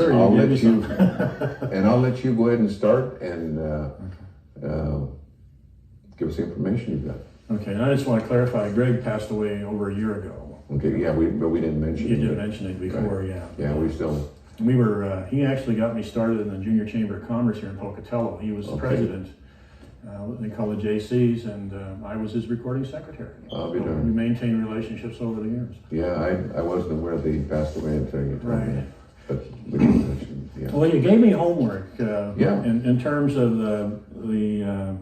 sir. I'll You let gave me you, some. and I'll let you go ahead and start and give us the information you've got. Okay, and I just want to clarify, Greg passed away over a year ago. Okay, yeah, but we didn't mention You it. did mention it before, Right. yeah. Yeah, we still. We were, he actually got me started in the Junior Chamber of Commerce here in Pocatello. He was the president, what they call the JCs, and I was his recording secretary. I'll be So darned. we maintained relationships over the years. Yeah, I wasn't aware that he passed away until you told me. Right. But we didn't mention, yeah. Well, you gave me homework Yeah. in terms of the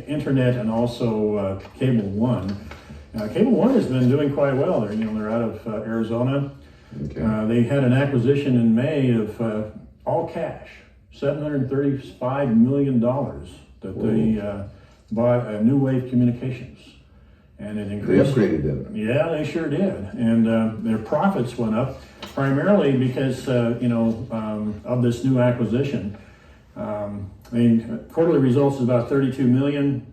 internet and also Cable One. Cable One has been doing quite well. They're out of Arizona. Okay. They had an acquisition in May of all cash, $735 million that they bought New Wave Communications, and it They increased. upgraded them. Yeah, they sure did, and their profits went up primarily because of this new acquisition. Quarterly results is about 32 million.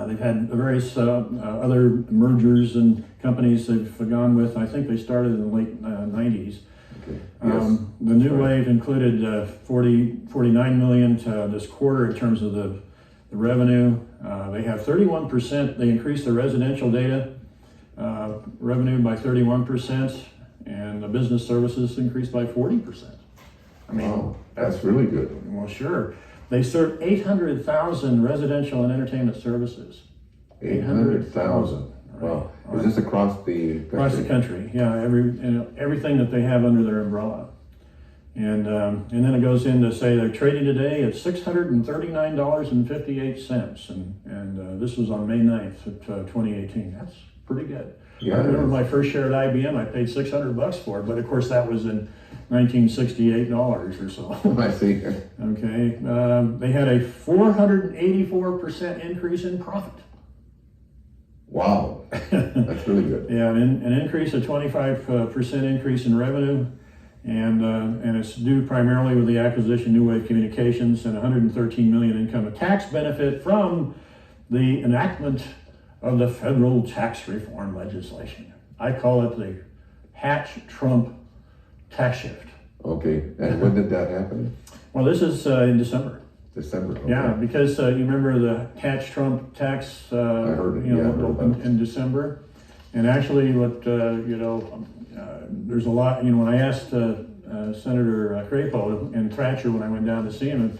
They've had various other mergers and companies they've gone with. I think they started in the late 90s. Okay. Yes. The new wave included 49 million to this quarter in terms of the revenue. They have 31%. They increased their residential data revenue by 31%, and the business services increased by 40%. I mean, Wow, that's really good. well, sure. They serve 800,000 residential and entertainment services. 800,000. Wow. Is this across the country? Across the country, yeah. Everything that they have under their umbrella, and then it goes in to say they're trading today at $639.58, and this was on May 9th of 2018. That's pretty good. Yeah, I remember my first share at IBM. I paid $600 for it, but of course that was in 1968 dollars or so. I see. Okay, they had a 484% increase in profit. Wow, that's really good. Yeah, an increase of 25% increase in revenue, and it's due primarily with the acquisition of New Wave Communications and 113 million income, a tax benefit from the enactment of the federal tax reform legislation. I call it the Hatch-Trump tax shift. Okay, and when did that happen? Well, this is in December. December. Okay. Yeah, because you remember the Hatch-Trump tax, I heard it. Yeah, I heard about opened it. in December, and actually, there's a lot. When I asked Senator Crapo and Thatcher when I went down to see him,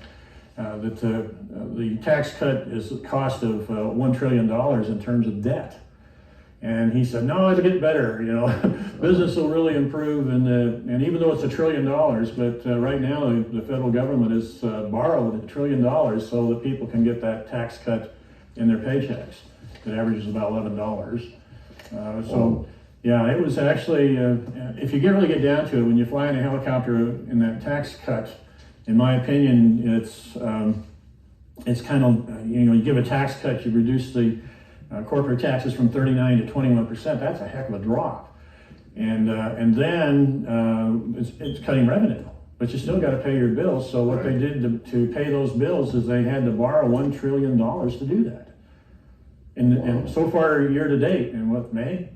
that the tax cut is the cost of $1 trillion in terms of debt. And he said, no, it'll get better, business will really improve. And even though it's $1 trillion, but right now the federal government has borrowed $1 trillion so that people can get that tax cut in their paychecks. It averages about $11. So yeah, it was actually, if you really get down to it, when you fly in a helicopter in that tax cut, in my opinion, it's kind of, you give a tax cut, you reduce the corporate taxes from 39 to 21%. That's a heck of a drop, and then it's cutting revenue, but you still got to pay your bills. So what they did to pay those bills is they had to borrow $1 trillion to do that. And so far, year to date, in May,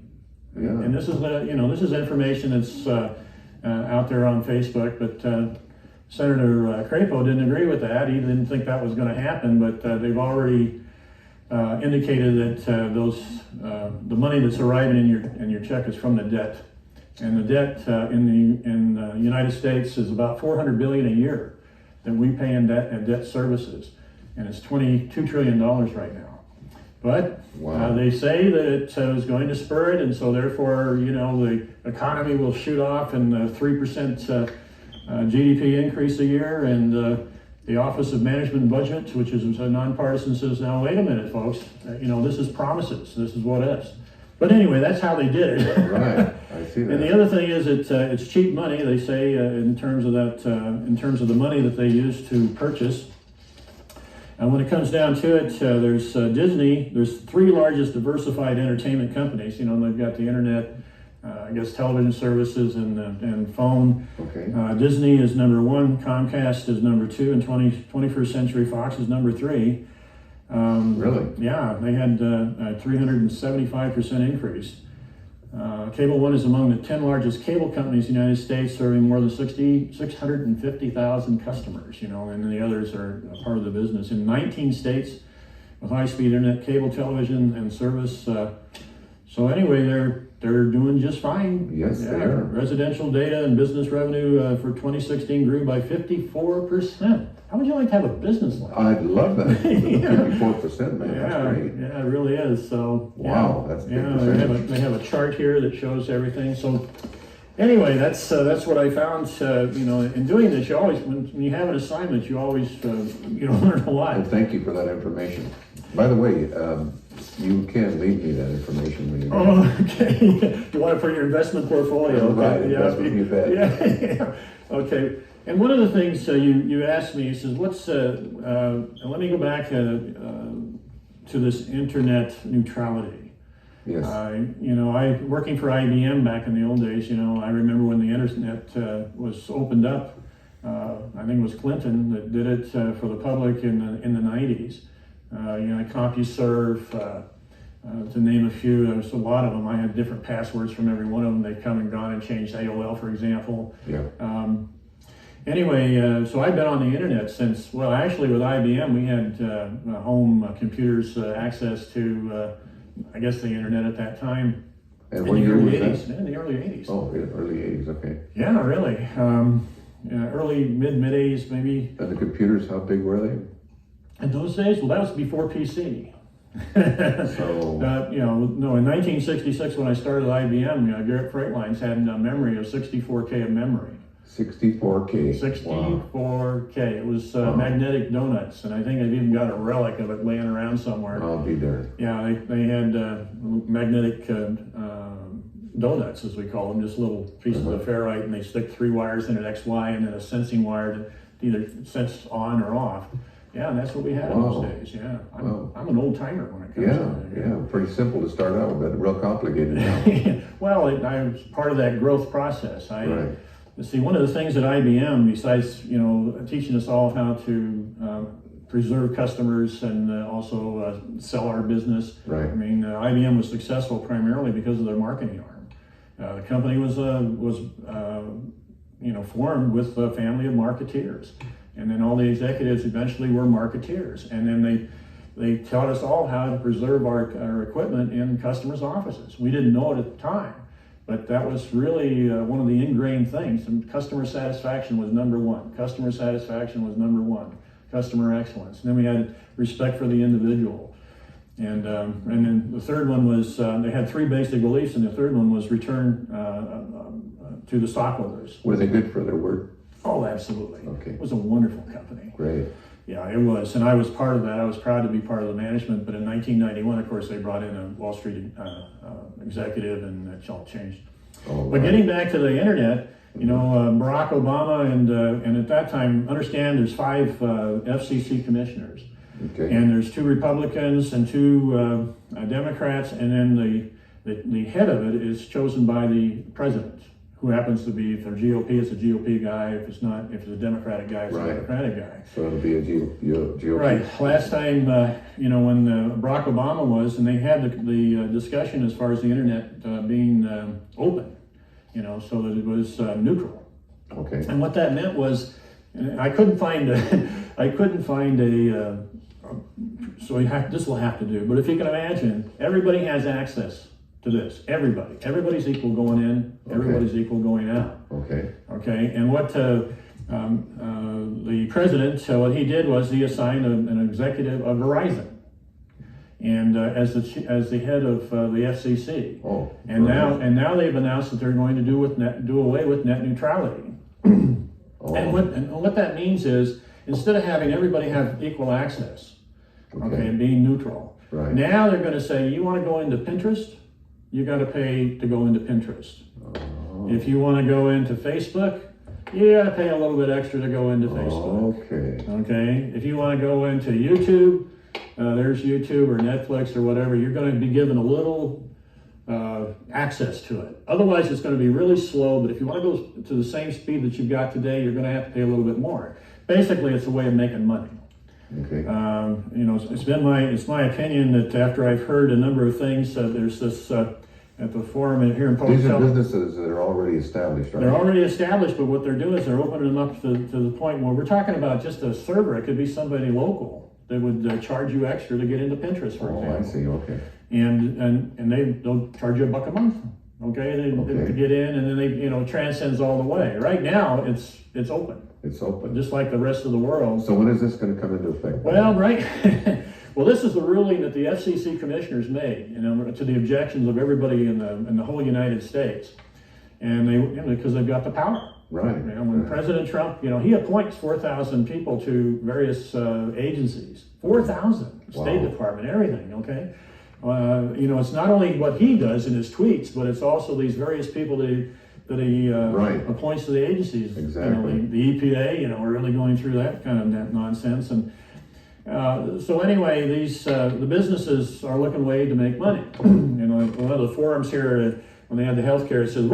Yeah. and this is this is information that's out there on Facebook, but Senator Crapo didn't agree with that. He didn't think that was going to happen, but they've already indicated that the money that's arriving in your check is from the debt, and the debt in the United States is about $400 billion a year that we pay in debt services, and it's $22 trillion right now. But Wow. they say that it is going to spur it, and so therefore, the economy will shoot off in 3% GDP increase a year, and the Office of Management and Budget, which is nonpartisan, says, now wait a minute, folks, this is promises, this is what ifs. But anyway, that's how they did it. Right, I see that. And the other thing is it's cheap money, they say, in terms of the money that they use to purchase. And when it comes down to it, there's Disney. There's three largest diversified entertainment companies. They've got the internet, television services and phone. Okay. Disney is number one, Comcast is number two, and 21st Century Fox is number three. Really? Yeah, they had a 375% increase. Cable One is among the 10 largest cable companies in the United States, serving more than 650,000 customers, and the others are a part of the business. In 19 states with high-speed internet, cable television, and service. So anyway, they're doing just fine. Yes, they are. Residential data and business revenue for 2016 grew by 54%. How would you like to have a business like that? I'd love that. 54%, man. Yeah, That's great. yeah, it really is. So Wow, that's a big yeah, percentage. they have a chart here that shows everything. So anyway, that's what I found. In doing this, you always when you have an assignment, you always learn a lot. And thank you for that information. By the way, you can leave me that information when you go. Oh, okay. You want it for your investment portfolio? Okay. Right, investment, you bet. Yeah. Okay. And one of the things you asked me, you says, let me go back to this internet neutrality. Yes. Working for IBM back in the old days, I remember when the internet was opened up. I think it was Clinton that did it for the public in the 90s. CompuServe, to name a few. There was a lot of them. I had different passwords from every one of them. They've come and gone and changed. AOL, for example. Yeah. So I've been on the internet since, actually with IBM, we had home computers access to, I guess, the internet at that time. And what year was that? In the early 80s. Oh, early 80s, okay. Yeah, really. Early, mid-80s, maybe. And the computers, how big were they? In those days, that was before PC. So, in 1966 when I started IBM, Garrett Freight Lines had a memory of 64K of memory. 64K. 64K. It was magnetic donuts, and I think I've even got a relic of it laying around somewhere. I'll be there. Yeah, they had magnetic donuts, as we call them, just little pieces of ferrite, and they stick 3 wires in an XY and then a sensing wire to either sense on or off. Yeah, and that's what we had in those days. Yeah, I'm an old timer when it comes to that. Yeah, pretty simple to start out, but real complicated now. Well, I was part of that growth process. Right. See, one of the things at IBM, besides teaching us all how to preserve customers and also sell our business. Right. I mean, IBM was successful primarily because of their marketing arm. The company was formed with a family of marketeers. And then all the executives eventually were marketeers. And then they taught us all how to preserve our equipment in customers' offices. We didn't know it at the time, but that was really one of the ingrained things. And customer satisfaction was number one. Customer satisfaction was number one. Customer excellence. And then we had respect for the individual. And then the third one was, they had 3 basic beliefs, and the third one was return to the stockholders. Were they good for their word? Oh, absolutely. Okay. It was a wonderful company. Great. Yeah, it was. And I was part of that. I was proud to be part of the management. But in 1991, of course, they brought in a Wall Street executive, and it all changed. Oh, But getting back to the internet, Barack Obama and at that time, understand there's 5 FCC commissioners. Okay. And there's 2 Republicans and 2 Democrats, and then the head of it is chosen by the president, who happens to be, if they're GOP, it's a GOP guy. If it's not, if it's a Democratic guy, it's a Democratic guy. So it'll be a GOP. Right. Last time, when Barack Obama was, and they had the discussion as far as the internet being open, so that it was neutral. Okay. And what that meant was, I couldn't find this will have to do. But if you can imagine, everybody has access to this. Everybody's equal going in. Everybody's equal going out. Okay. Okay. And what the president, what he did was he assigned an executive of Verizon, and as the head of the FCC. Oh. And now they've announced that they're going to do away with net neutrality. Oh. And what that means is, instead of having everybody have equal access, and being neutral, Right. now they're going to say, you want to go into Pinterest, you got to pay to go into Pinterest. Oh. If you want to go into Facebook, you got to pay a little bit extra to go into Facebook. Okay. Okay. If you want to go into YouTube, there's YouTube or Netflix or whatever, you're going to be given a little access to it. Otherwise, it's going to be really slow. But if you want to go to the same speed that you've got today, you're going to have to pay a little bit more. Basically, it's a way of making money. Okay. It's my opinion that after I've heard a number of things, there's this at the forum here in These are Pocatello. businesses that are already established, right? They're already established, but what they're doing is they're opening them up to the point where we're talking about just a server. It could be somebody local that would charge you extra to get into Pinterest, for Oh, I example. see, okay. And they'll charge you $1 a month, okay, to get in, and then they, transcends all the way. Right now, it's open, It's open. just like the rest of the world. So when is this gonna come into effect? Well, right. Well, this is the ruling that the FCC commissioners made, to the objections of everybody in the whole United States, and because they've got the power. Right. When President Trump, he appoints 4,000 people to various agencies, 4,000, State Wow. Department, everything. Okay, it's not only what he does in his tweets, but it's also these various people that he Right. appoints to the agencies. Exactly. The EPA, we're really going through that kind of nonsense. And so anyway, the businesses are looking way to make money. One of the forums here, when they had the healthcare, it says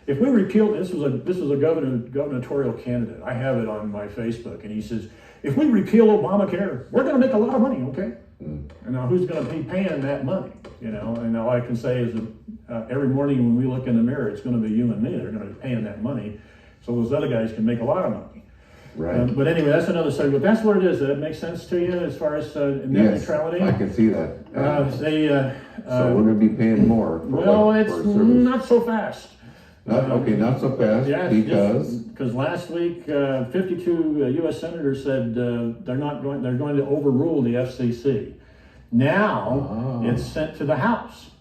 if we repeal this was a gubernatorial candidate. I have it on my Facebook, and he says, if we repeal Obamacare, we're going to make a lot of money. Okay. And now who's going to be paying that money? And all I can say is that every morning when we look in the mirror, it's going to be you and me. They're going to be paying that money, so those other guys can make a lot of money. Right. But anyway, that's another subject. But that's what it is. Does that make sense to you as far as net neutrality? I can see that. So we're gonna be paying more. It's service. not so fast. Not so fast, because last week 52 U.S. senators said they're going to overrule the FCC. Now it's sent to the House.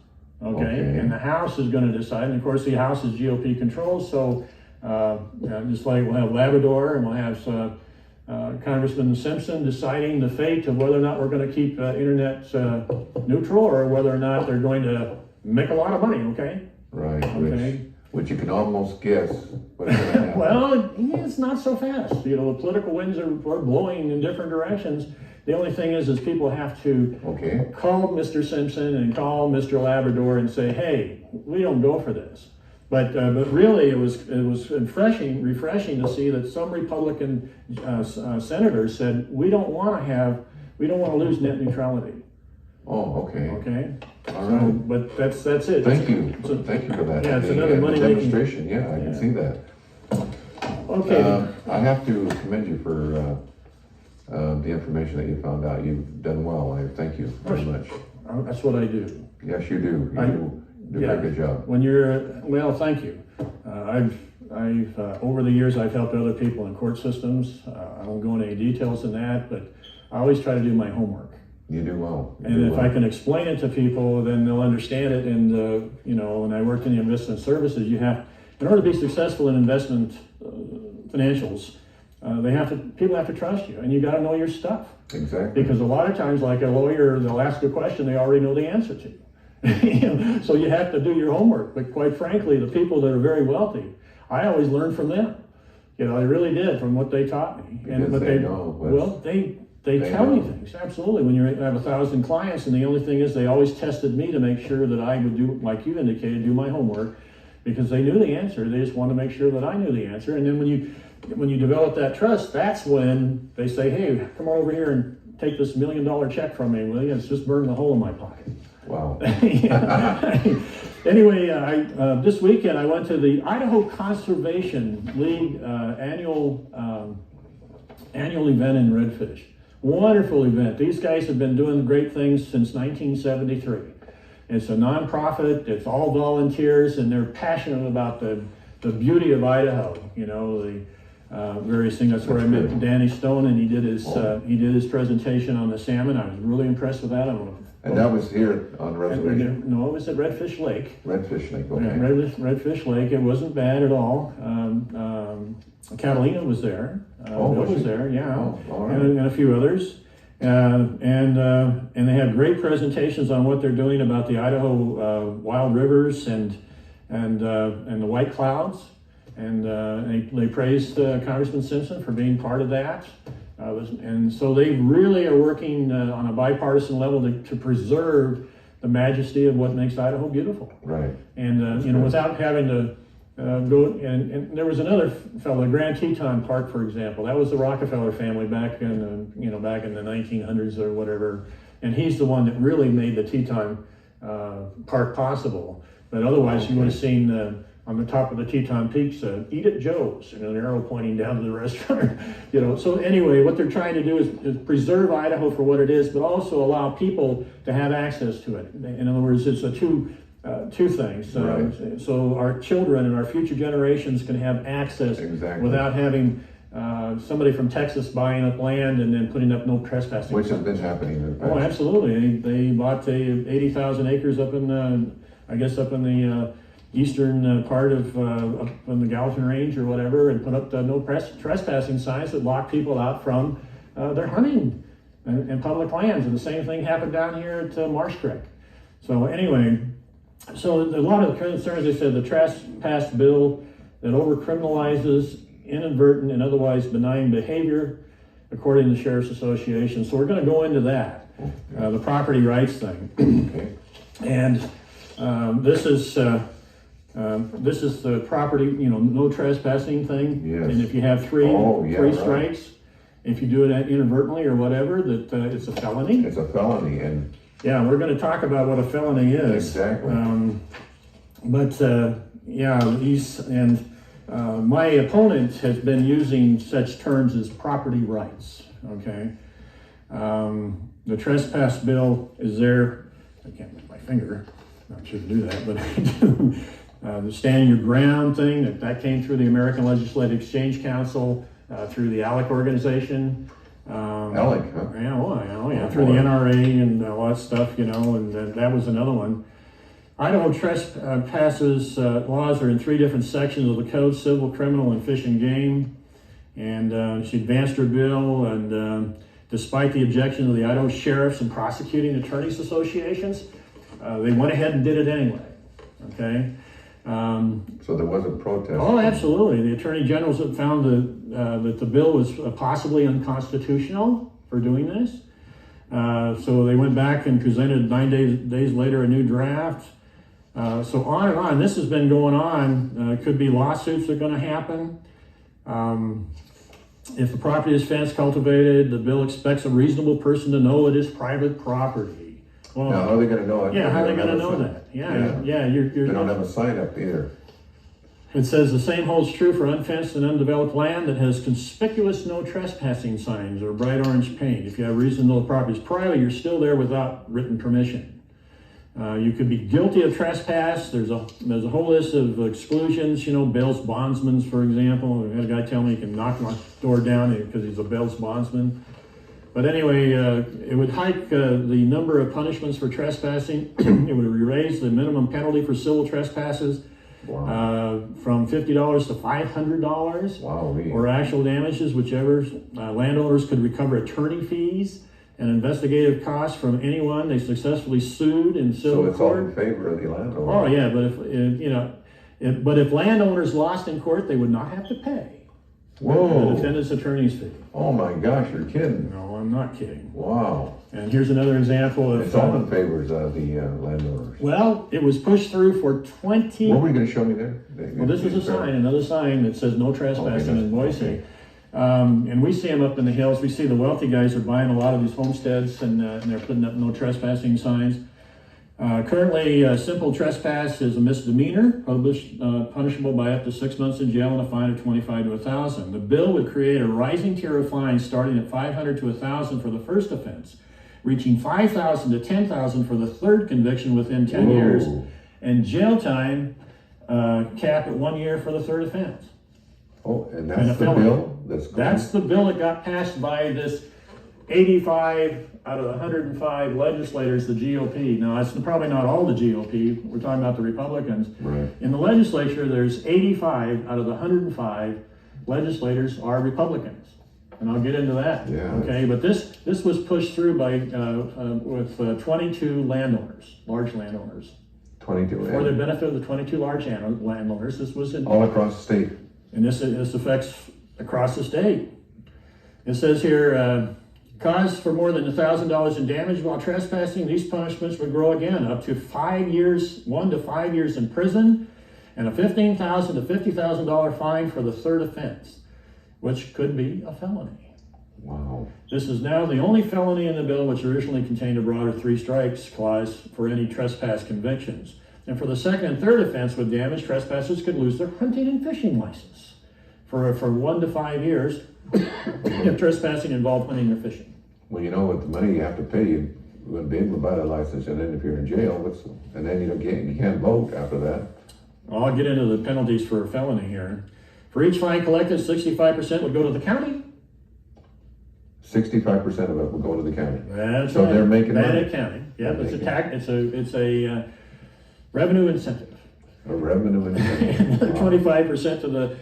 Okay, and the House is going to decide. And of course, the House is GOP controlled, so. Just like we'll have Labrador, and we'll have Congressman Simpson deciding the fate of whether or not we're going to keep internet neutral, or whether or not they're going to make a lot of money. Okay. Right. Okay. Which you can almost guess what's going to happen. Well, it's not so fast. The political winds are blowing in different directions. The only thing is people have to call Mr. Simpson and call Mr. Labrador and say, hey, we don't go for this. But really, it was refreshing to see that some Republican senators said we don't want to lose net neutrality. Oh, okay. Okay. All right. But that's it. Thank you for that. Yeah, it's another money demonstration. Yeah, I can see that. Okay. I have to commend you for the information that you found out. You've done well. I thank you very much. That's what I do. Yes, you do. You do a very good job. Thank you. I've over the years I've helped other people in court systems. I won't go into any details in that, but I always try to do my homework. You do well. And if I can explain it to people, then they'll understand it. And when I worked in the investment services, in order to be successful in investment financials, people have to trust you, and you got to know your stuff. Exactly. Because a lot of times, like a lawyer, they'll ask a question they already know the answer to. So you have to do your homework. But quite frankly, the people that are very wealthy, I always learned from them. I really did, from what they taught me. They tell me things, absolutely. When you have 1,000 clients, and the only thing is they always tested me to make sure that I would do, like you indicated, do my homework, because they knew the answer. They just wanted to make sure that I knew the answer. And then when you develop that trust, that's when they say, hey, come on over here and take this $1 million check from me, will you? It's just burning a hole in my pocket. Wow. Anyway, this weekend I went to the Idaho Conservation League annual event in Redfish. Wonderful event. These guys have been doing great things since 1973. It's a nonprofit. It's all volunteers, and they're passionate about the beauty of Idaho. The various things. That's where I met Danny Stone, and he did his presentation on the salmon. I was really impressed with that. And that was here on the reservation? No, it was at Redfish Lake. Redfish Lake, okay. Redfish Lake. It wasn't bad at all. Catalina was there. Bill was there, yeah. Oh, all right. And a few others. And they have great presentations on what they're doing about the Idaho wild rivers and the white clouds. And they praised Congressman Simpson for being part of that. And so they really are working on a bipartisan level to preserve the majesty of what makes Idaho beautiful. Right. And without having to go. And there was another fellow, Grand Teton Park, for example. That was the Rockefeller family back in the 1900s or whatever. And he's the one that really made the Teton Park possible. But otherwise, you would have seen on the top of the Teton Peaks, "Eat at Joe's," and an arrow pointing down to the restaurant. So anyway, what they're trying to do is preserve Idaho for what it is, but also allow people to have access to it. In other words, it's a two things. Right. So our children and our future generations can have access without having somebody from Texas buying up land and then putting up no trespassing. Which has been happening in the past. Oh, absolutely. They bought 80,000 acres up in the eastern part of up in the Gallatin Range or whatever, and put up the no trespassing signs that block people out from their hunting and public lands. And the same thing happened down here at Marsh Creek. So anyway, so a lot of the concerns, they said the trespass bill that over-criminalizes inadvertent and otherwise benign behavior, according to the Sheriff's Association. So we're going to go into that, the property rights thing. Okay. And this is the property, no trespassing thing. Yes. And if you have three right. strikes, if you do it inadvertently or whatever, that it's a felony. It's a felony, and yeah, we're going to talk about what a felony is. Exactly. My opponent has been using such terms as property rights. Okay. The trespass bill is there. I can't move my finger. I shouldn't do that, but the stand your ground thing that came through the American Legislative Exchange Council, through the ALEC organization. ALEC, huh? Yeah, through the NRA and all that stuff, and that was another one. Idaho trespasses laws are in 3 different sections of the code: civil, criminal, and fish and game. And she advanced her bill, and despite the objection of the Idaho sheriffs and prosecuting attorneys associations, they went ahead and did it anyway. Okay. So there was a protest. Oh, absolutely. The attorney generals have found that the bill was possibly unconstitutional for doing this. So they went back and presented 9 days later a new draft. So on and on. This has been going on. Could be lawsuits that are going to happen. If the property is fence cultivated, the bill expects a reasonable person to know it is private property. Well, now, how are they going to know it? Yeah, how are they going to know that? Yeah. They don't have a sign up either. It says the same holds true for unfenced and undeveloped land that has conspicuous no trespassing signs or bright orange paint. If you have reason to know the property is private, you're still there without written permission. You could be guilty of trespass. There's a whole list of exclusions. Bail's bondsmen, for example. I had a guy tell me he can knock my door down because he's a bail's bondsman. But anyway, it would hike the number of punishments for trespassing. It would raise the minimum penalty for civil trespasses from $50 to $500. Wow. Or actual damages, whichever. Landowners could recover attorney fees and investigative costs from anyone they successfully sued in civil court. So it's all in favor of the landowner. Oh yeah, but if landowners lost in court, they would not have to pay the defendant's attorney's fee. Oh my gosh, you're kidding. No, I'm not kidding. Wow. And here's another example of... It's all in favor of the landowners. Well, it was pushed through for 20... What were you going to show me there? Well, this is a sign, another sign that says no trespassing in Boise. Okay. And we see them up in the hills. We see the wealthy guys are buying a lot of these homesteads, and they're putting up no trespassing signs. Currently, simple trespass is a misdemeanor, punishable by up to 6 months in jail and a fine of $25 to $1,000. The bill would create a rising tier of fines starting at $500 to $1,000 for the first offense, reaching $5,000 to $10,000 for the third conviction within 10 years, and jail time cap at 1 year for the third offense. Oh, and that's the bill? That's the bill that got passed by this 85 out of the 105 legislators, the GOP. Now, that's probably not all the GOP. We're talking about the Republicans. Right. In the legislature, there's 85 out of the 105 legislators are Republicans. And I'll get into that. Yeah. Okay, but this was pushed through by with 22 landowners, large landowners. 22. For the benefit of the 22 large landowners, this was in... all across the state. And this affects across the state. It says here, cause for more than $1,000 in damage while trespassing, these punishments would grow again up to 5 years, 1 to 5 years in prison, and a $15,000 to $50,000 fine for the third offense, which could be a felony. Wow. This is now the only felony in the bill which originally contained a broader 3 strikes clause for any trespass convictions. And for the second and third offense with damage, trespassers could lose their hunting and fishing license for 1 to 5 years if trespassing involved hunting or fishing. Well, you know, with the money you have to pay, you wouldn't be able to buy that license, and then if you're in jail, and then you can't vote after that. Well, I'll get into the penalties for a felony here. For each fine collected, 65% would go to the county. 65% of it will go to the county. That's So right. they're making money. Bandit County. Yep, it's a tax. It's a revenue incentive. A revenue incentive. Another 25% to the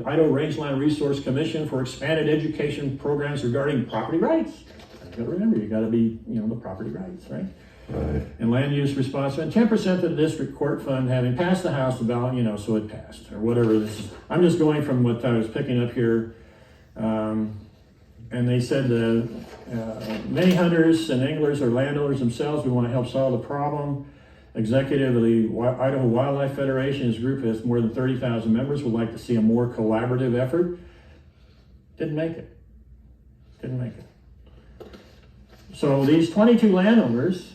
Idaho Rangeland Resource Commission for expanded education programs regarding property rights. You got to remember, you got to be, the property rights, right? Right. And land use responsibility. 10% to the district court fund, having passed the House, the ballot, so it passed or whatever. This is. I'm just going from what I was picking up here. And they said many hunters and anglers are landowners themselves. We want to help solve the problem. Executive of the Idaho Wildlife Federation, his group has more than 30,000 members, would like to see a more collaborative effort. Didn't make it. So these 22 landowners,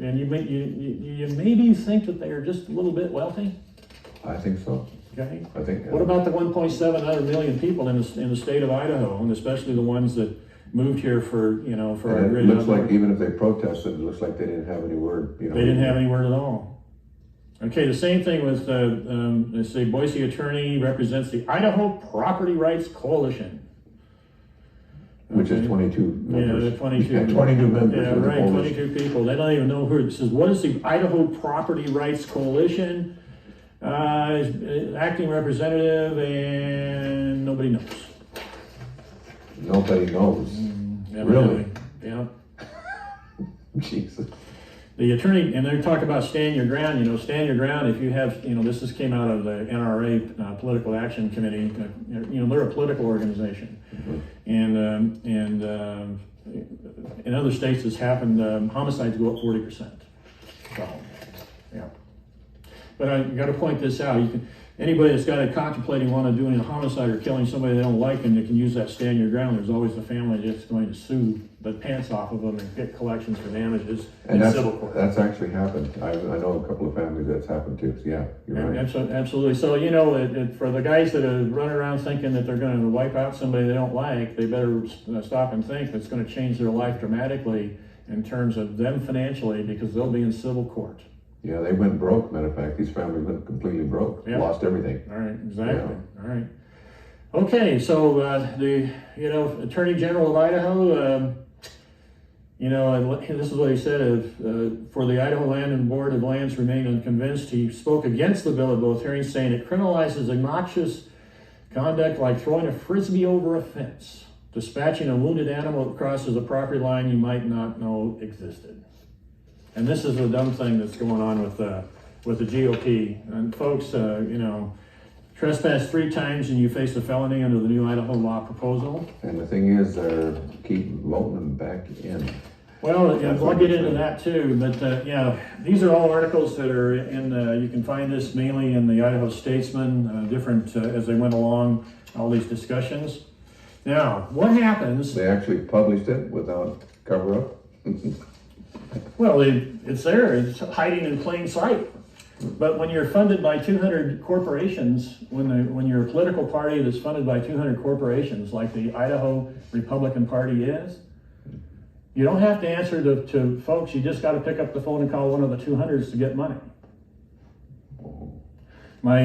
and you maybe think that they are just a little bit wealthy. I think so. Okay. I think. What about the 1.7 million people in the state of Idaho, and especially the ones that moved here for our It great looks outdoor- like even if they protested, it looks like they didn't have any word. They didn't have any word at all. Okay, the same thing with let's say Boise attorney represents the Idaho Property Rights Coalition. Which is 22 members. Yeah, 22. Yeah, 22 members. Yeah, of the right, coalition. 22 people. They don't even know who. It says, what is the Idaho Property Rights Coalition? Acting representative, and nobody knows. Nobody knows. Evidently. Yeah. Jesus. The attorney, and they talk about stand your ground. Stand your ground if you have, this came out of the NRA, Political Action Committee. They're a political organization. Mm-hmm. And in other states it's happened, homicides go up 40%. So, yeah. But I got to point this out. Anybody that's got a contemplating want to doing a homicide or killing somebody they don't like, and they can use that stand your ground. There's always a family that's going to sue the pants off of them and get collections for damages in civil court. That's actually happened. I know a couple of families that's happened to. So yeah, you're right. Absolutely. So for the guys that are running around thinking that they're going to wipe out somebody they don't like, they better stop and think that's going to change their life dramatically in terms of them financially, because they'll be in civil court. Yeah, they went broke. Matter of fact, these families went completely broke. Yep. Lost everything. All right, exactly. Yeah. All right. Okay, so the Attorney General of Idaho, this is what he said: for the Idaho Land and Board of Lands remain unconvinced. He spoke against the bill at both hearings, saying it criminalizes obnoxious conduct like throwing a frisbee over a fence, dispatching a wounded animal that crosses a property line you might not know existed. And this is the dumb thing that's going on with the GOP. And folks, trespass 3 times and you face a felony under the new Idaho law proposal. And the thing is, keep voting them back in. Well, I'll get into that too. But these are all articles that are in. You can find this mainly in the Idaho Statesman, different as they went along, all these discussions. Now, what happens? They actually published it without cover up. Well, it's there. It's hiding in plain sight. But when you're funded by 200 corporations, when you're a political party that's funded by 200 corporations, like the Idaho Republican Party is, you don't have to answer to folks. You just got to pick up the phone and call one of the 200s to get money. My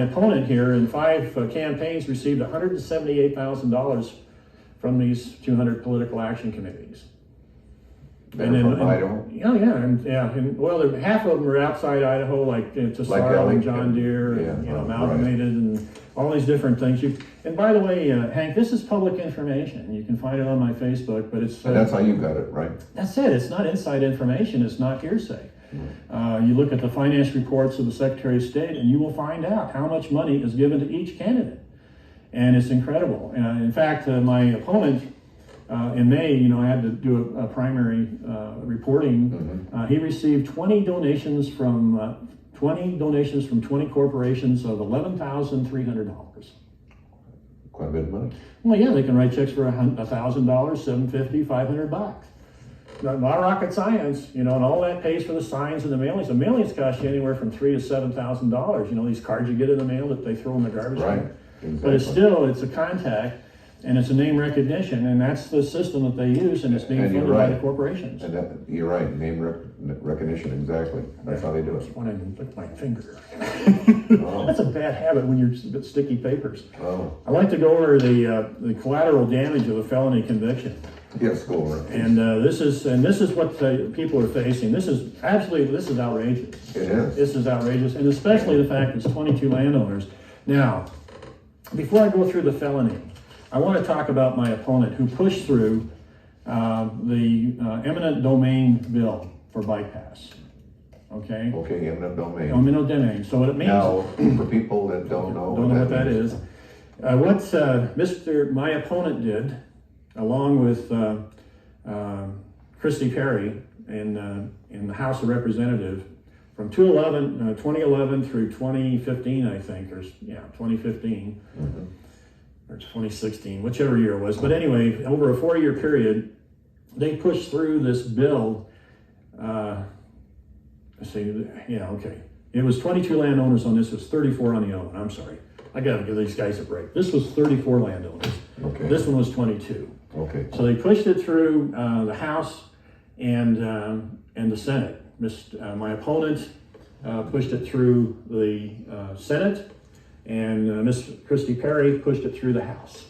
opponent here in 5 campaigns received $178,000 from these 200 political action committees. From Idaho? And half of them are outside Idaho, like Tesoro and John Deere, and Amalgamated, and all these different things. And by the way, Hank, this is public information. You can find it on my Facebook, but it's... and that's how you got it, right? That's it. It's not inside information. It's not hearsay. You look at the finance reports of the Secretary of State, and you will find out how much money is given to each candidate. And it's incredible. In fact, my opponent... in May, I had to do a primary reporting. Mm-hmm. He received 20 donations from 20 corporations of $11,300. Quite a bit of money. Well, yeah, they can write checks for $1,000, $750, $500. not rocket science, you know, and all that pays for the signs and the mailings. The mailings cost you anywhere from $3,000 to $7,000. You know, these cards you get in the mail that they throw in the garbage Right. can. Exactly. But it's a contact, and it's a name recognition, and that's the system that they use, and it's being And you're funded by right. the corporations. And that, you're right, name recognition, exactly. That's how they do it. When I lick my finger. Oh. That's a bad habit when you're with sticky papers. Oh, I like to go over the collateral damage of a felony conviction. yes, go over it. And this is what people are facing. This is outrageous. It is. This is outrageous, and especially the fact it's 22 landowners. Now, before I go through the felony, I want to talk about my opponent who pushed through the eminent domain bill for bypass. Okay? Okay, eminent domain. Eminent domain. So what it means. Now, for people that don't know what that is. What my opponent did, along with Christy Perry in the House of Representatives, from 2011 through 2015, I think, 2015, or 2016, whichever year it was. But anyway, over a 4-year period, they pushed through this bill. It was 22 landowners on this. It was 34 on the other one. I'm sorry. I got to give these guys a break. This was 34 landowners. Okay. This one was 22. Okay. So they pushed it through the House and the Senate. My opponent pushed it through the Senate, and Miss Christy Perry pushed it through the House.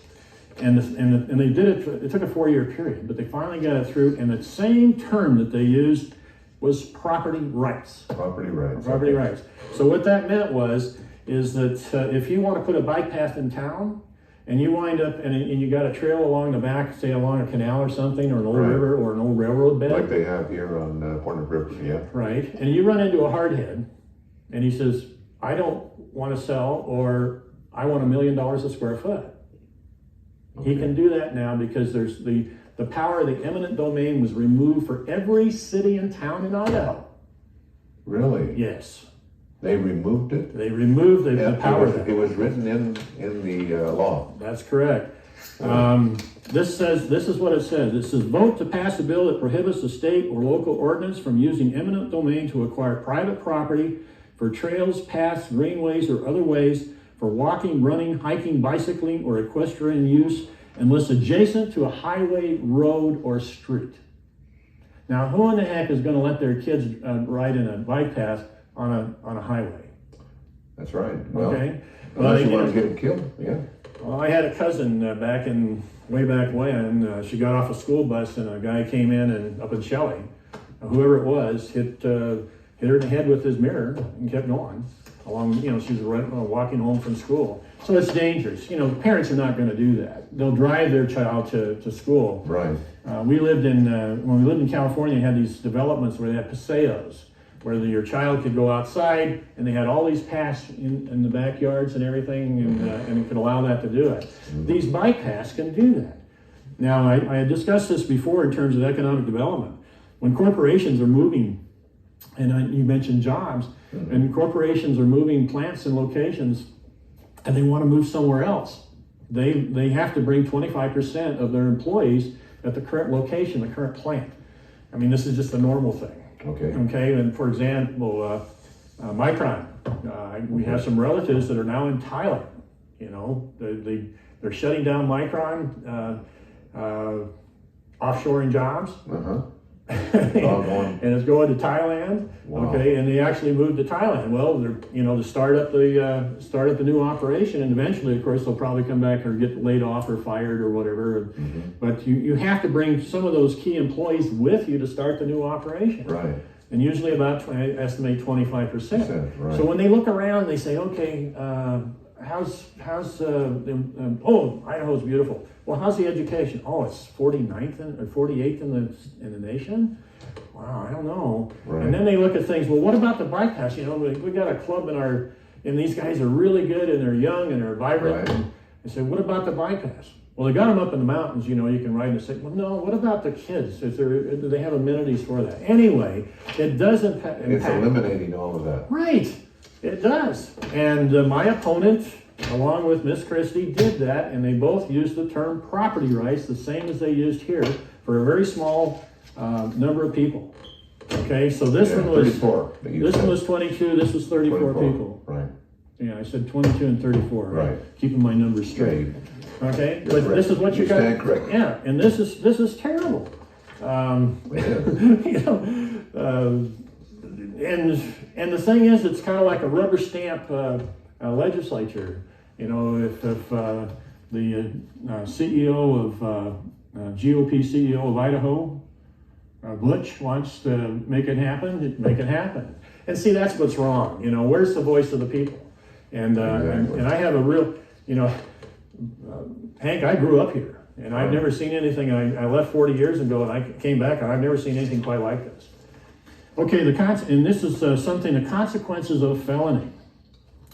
And they did it. It took a 4-year period, but they finally got it through. And the same term that they used was property rights. Property rights. Property rights. So what that meant is that if you want to put a bike path in town, and you wind up and you got a trail along the back, say along a canal or something, or an old river or an old railroad bed. Like they have here on Point of River, yeah. Right, and you run into a hardhead, and he says, I don't want to sell, or I want $1 million a square foot. Okay. He can do that now because there's the power of the eminent domain was removed for every city and town in Idaho. Really? Yes. They removed it? They removed the power of that. It was written in the law. That's correct. This is what it says. It says, vote to pass a bill that prohibits the state or local ordinance from using eminent domain to acquire private property for trails, paths, greenways, or other ways for walking, running, hiking, bicycling, or equestrian use unless adjacent to a highway, road, or street. Now, who in the heck is going to let their kids ride in a bike path on a highway? That's right. Well, okay. Unless you want to get them killed, yeah. Well, I had a cousin way back when. She got off a school bus and a guy came in and up in Shelley, whoever it was, hit her in the head with his mirror and kept going along. You know, she was walking home from school. So it's dangerous. You know, parents are not going to do that. They'll drive their child to school. Right. When we lived in California, they had these developments where they had paseos, where your child could go outside, and they had all these paths in the backyards and everything, and it could allow that to do it. Mm-hmm. These bike paths can do that. Now, I had discussed this before in terms of economic development. When corporations are moving, and you mentioned jobs, mm-hmm. and corporations are moving plants and locations, and they want to move somewhere else, they have to bring 25% of their employees at the current location, the current plant. I mean, this is just a normal thing. Okay, and for example, Micron, we have some relatives that are now in Thailand. You know, they're shutting down Micron, offshoring jobs, and it's going to Thailand. Wow. Okay, and they actually moved to Thailand. Well, they're to start up the new operation, and eventually, of course, they'll probably come back or get laid off or fired or whatever. Mm-hmm. But you have to bring some of those key employees with you to start the new operation. Right. And usually I estimate 25%. Right. So when they look around, they say, okay, Idaho's beautiful. Well, how's the education? Oh, it's 49th or 48th in the nation. Wow, I don't know. Right. And then they look at things. Well, what about the bike paths? You know, we got a club and these guys are really good and they're young and they're vibrant. Right. And they say, what about the bike paths? Well, they got them up in the mountains. You know, you can ride and say, well, no. What about the kids? Do they have amenities for that? Anyway, it doesn't impact. It's eliminating all of that. Right, it does. And my opponent, along with Miss Christie, did that, and they both used the term property rights, the same as they used here, for a very small number of people. Okay, so this one was 34. This one was 22. This was 34 people. Right. Yeah, I said 22 and 34. Right. Keeping my numbers straight. Okay, but correct. this is what you got. Stand correct. Yeah, and this is terrible. You know, and the thing is, it's kind of like a rubber stamp legislature. You know, if the CEO of GOP CEO of Idaho, Butch, wants to make it happen, make it happen. And see, that's what's wrong. You know, where's the voice of the people? And Exactly. and I have a real, you know, Hank, I grew up here, and I've never seen anything. I left 40 years ago, and I came back, and I've never seen anything quite like this. Okay, and this is something, the consequences of felony.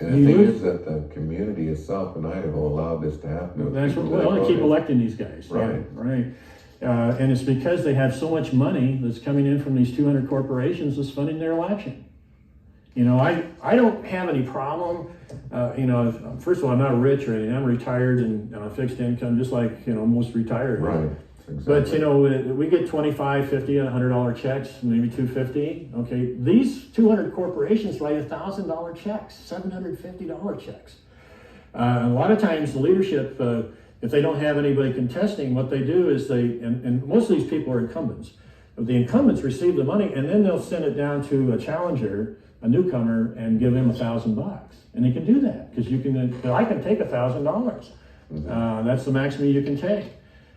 And the thing is that the community itself in Idaho allowed this to happen. That's what, well, they keep electing these guys. Right. Yeah, right. And it's because they have so much money that's coming in from these 200 corporations that's funding their election. You know, I don't have any problem. You know, first of all, I'm not rich or anything. I'm retired and on a fixed income, just like, you know, most retired. Right. Exactly. But, you know, we get $25, $50, and $100 checks, maybe $250. Okay, these 200 corporations write $1,000 checks, $750 checks. A lot of times the leadership, if they don't have anybody contesting, what they do is and most of these people are incumbents. The incumbents receive the money, and then they'll send it down to a challenger, a newcomer, and give him $1,000. And they can do that because I can take $1,000. That's the maximum you can take.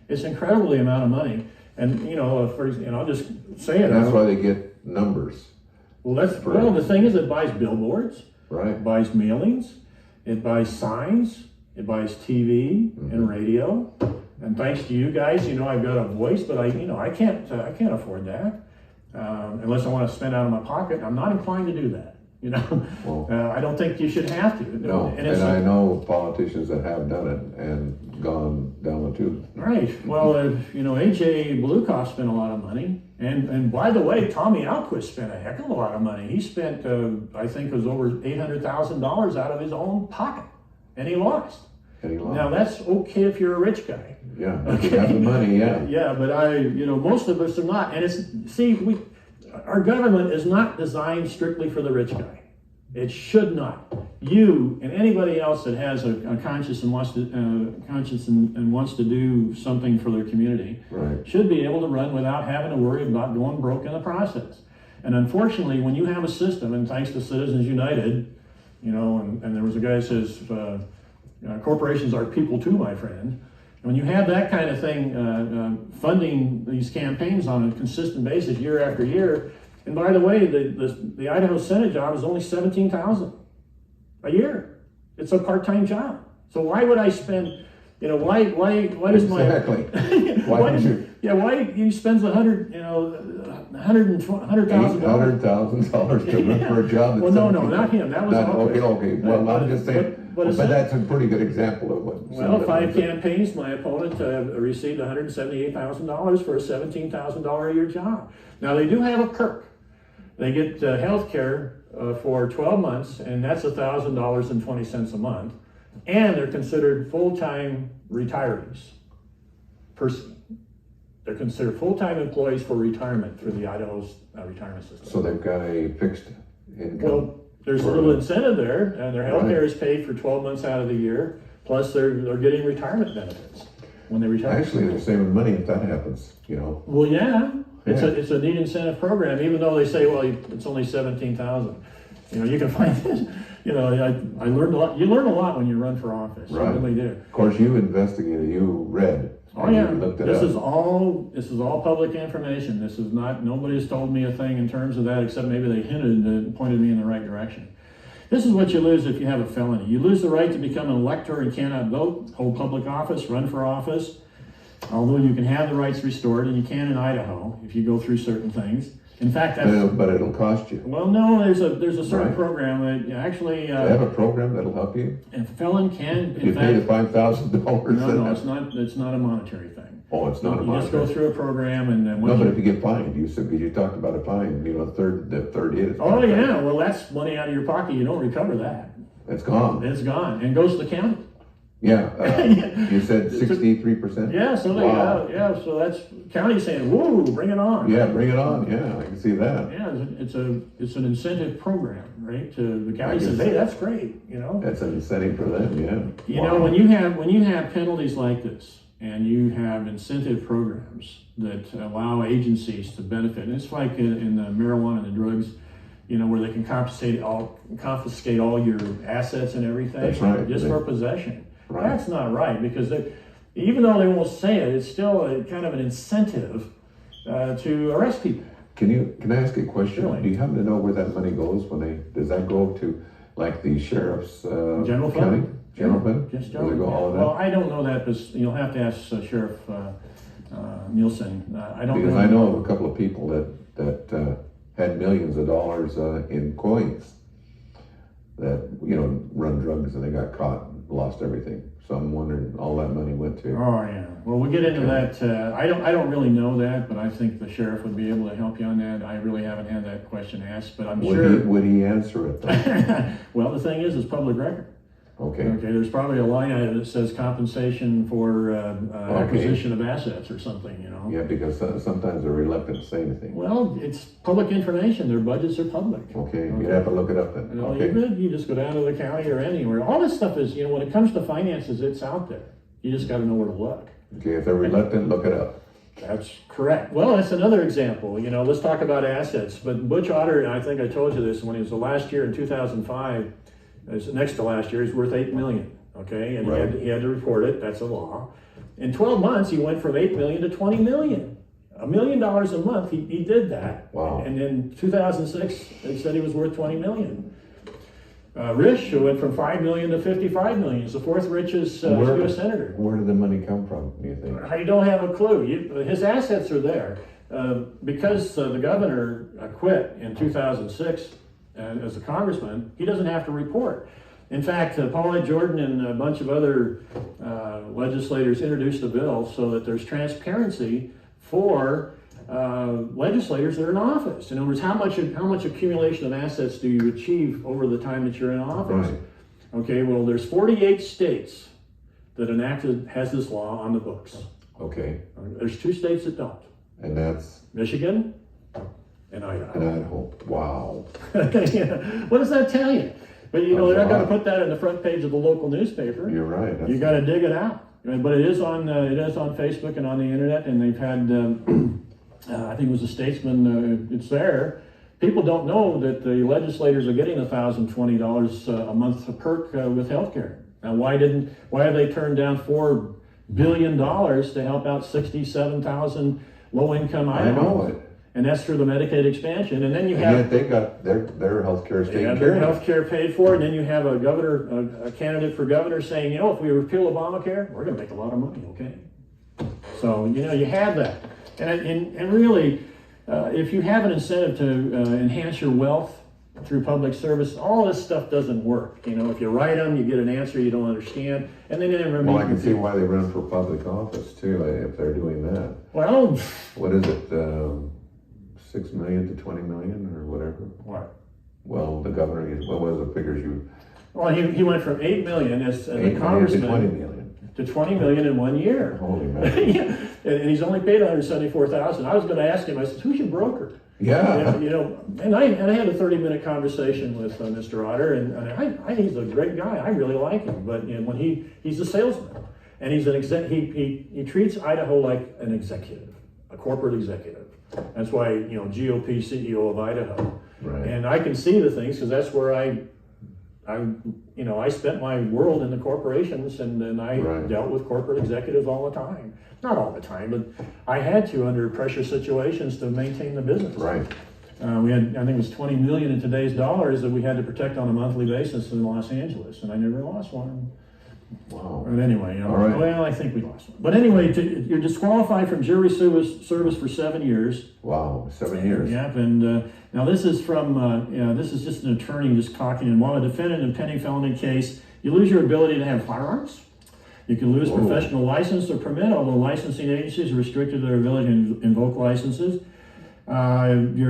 It's an incredibly amount of money, and you know, and I'll just say it. And that's why they get numbers. Well, the thing is, it buys billboards, Right. it buys mailings, it buys signs, it buys TV and radio. And thanks to you guys, you know, I've got a voice, but I can't afford that unless I want to spend out of my pocket. I'm not inclined to do that. You know, Well, I don't think you should have to. No, and I know politicians that have done it and gone down the tube. Right. Well, you know, A.J. Blukoff spent a lot of money. And by the way, Tommy Alquist spent a heck of a lot of money. He spent, I think it was over $800,000 out of his own pocket. And he lost. Now, that's okay if you're a rich guy. Yeah, if you have the money, yeah. Yeah, but most of us are not. And our government is not designed strictly for the rich guy. It should not. You and anybody else that has a conscience and wants to do something for their community should be able to run without having to worry about going broke in the process. And unfortunately, when you have a system, and thanks to Citizens United, you know, and there was a guy who says, corporations are people too, my friend. When you have that kind of thing funding these campaigns on a consistent basis year after year, and by the way, the Idaho Senate job is only $17,000 a year. It's a part-time job. So why would I spend? You know, why does my why he spends $100,000 to run for a job? Well, no, not him. That was okay. Well, I'm just saying. But that's a pretty good example of what. Well, 5 campaigns, my opponent received $178,000 for a $17,000 a year job. Now they do have a perk. They get health care for 12 months, and that's $1,000.20 a month. And they're considered full-time retirees. They're considered full-time employees for retirement through the Idaho's retirement system. So they've got a fixed income. Well, there's a little incentive there, and their health care is paid for 12 months out of the year. Plus, they're getting retirement benefits when they retire. Actually, they're saving money if that happens. You know. Well, yeah. It's a neat incentive program, even though they say, well, it's only $17,000. You know, you can find this. You know, I learned a lot. You learn a lot when you run for office. Right. You really do. Of course, you investigated. You read. Oh yeah. You looked it This up. is all public information. This is not. Nobody's told me a thing in terms of that, except maybe they hinted and pointed me in the right direction. This is what you lose if you have a felony. You lose the right to become an elector and cannot vote, hold public office, run for office. Although you can have the rights restored, and you can in Idaho if you go through certain things. In fact, but it'll cost you. Well, no, there's a certain program that actually. They have a program that'll help you. And a felon can. You pay the $5,000. No, it's not. It's not a monetary thing. Oh, it's not a monetary. You just go through a program, and then. No, but if you get fined, you talked about a fine. You know, the third hit. Oh yeah, well that's money out of your pocket. You don't recover that. It's gone. It's gone, and goes to the county. Yeah, you said 63%? Yeah, so Wow. so that's county saying, whoa, bring it on. Yeah, bring it on, yeah, I can see that. Yeah, it's an incentive program, right? To the county I says, guess hey, that's great, you know. That's an incentive for them, yeah. You Wow. know, when you have penalties like this, and you have incentive programs that allow agencies to benefit, and it's like in the marijuana and the drugs, you know, where they can confiscate all your assets and everything, That's right. just for possession. Right. That's not right, because even though they won't say it, it's still a kind of an incentive to arrest people. Can I ask you a question? Surely. Do you happen to know where that money goes does that go to like the sheriff's General county? fund? General fund? Just Does it go all of that? Well, I don't know that, because you'll have to ask Sheriff Nielsen. I don't Because know. I know of a couple of people that had millions of dollars in coins that, you know, run drugs, and they got caught and lost everything. So I'm wondering all that money went to. Oh, yeah. Well, we'll get into that. I don't really know that, but I think the sheriff would be able to help you on that. I really haven't had that question asked, but I'm sure. Would he answer it though? Well, the thing is, it's public record. Okay. Okay, there's probably a line item that says compensation for acquisition of assets or something, you know. Yeah, because sometimes they're reluctant to say anything. Well, it's public information. Their budgets are public. Okay, you'd have to look it up then. You know, Okay. you just go down to the county or anywhere. All this stuff is, you know, when it comes to finances, it's out there. You just got to know where to look. Okay, if they're reluctant, look it up. That's correct. Well, that's another example. You know, let's talk about assets. But Butch Otter, and I think I told you this when he was the last year in 2005. Next to last year, he's worth $8 million. Okay, and Right. he had to report it. That's a law. In 12 months, he went from $8 million to $20 million. $1 million a month. He did that. Wow. And in 2006, they said he was worth $20 million. Rich went from $5 million to $55 million. He's the fourth richest U.S. senator. Where did the money come from, do you think? I don't have a clue. His assets are there. Because the governor quit in 2006 as a congressman, he doesn't have to report. In fact, Paulette Jordan and a bunch of other legislators introduced a bill so that there's transparency for legislators that are in office. In other words, how much accumulation of assets do you achieve over the time that you're in office? Right. Okay, well, there's 48 states that has this law on the books. Okay, There's 2 states that don't. and that's Michigan and Idaho. an Idaho. Wow. What does that tell you? But you know, they're not going to put that in the front page of the local newspaper. You're right. You got to dig it out. But it is on Facebook and on the internet, and they've had I think it was a Statesman. It's there. People don't know that the legislators are getting $1,020 a month a perk with health care. Now, why have they turned down $4 billion to help out 67,000 low-income I know Idahans? it. And that's through the Medicaid expansion. And then you And have yet they got their health care they taken have care their of. health care paid for, and then you have a governor, a candidate for governor saying, you know, if we repeal Obamacare, we're going to make a lot of money, okay? So, you know, you have that. And really, if you have an incentive to enhance your wealth through public service, all this stuff doesn't work. You know, if you write them, you get an answer you don't understand, and then they never Well, I meet can see why they run for public office too, if they're doing that. Well, What is it, 6 million to 20 million or whatever? what? Well, the governor, what was the figures Well, he went from 8 million as 8 a million to congressman 20 million. to 20 million in 1 year. Holy man. Yeah. And he's only paid 174,000. I was going to ask him. I said, "Who's your broker?" Yeah. You know, and I had a 30-minute conversation with Mr. Otter, and I he's a great guy. I really like him. But you know, when he's a salesman, and he's an he treats Idaho like an executive, a corporate executive. That's why, you know, GOP CEO of Idaho. Right. And I can see the things because that's where I spent my world in the corporations, and I Right. dealt with corporate executives all the time. Not all the time, but I had to under pressure situations to maintain the business. Right. We had, I think it was 20 million in today's dollars that we had to protect on a monthly basis in Los Angeles, and I never lost one. Wow. But anyway, you know, All right. well, I think we lost one. But anyway, you're disqualified from jury service for 7 years. Wow. 7 years. Yep, and now this is from, this is just an attorney just talking, and while a defendant in a pending felony case, you lose your ability to have firearms. You can lose professional license or permit, although licensing agencies are restricted their ability to invoke licenses. Going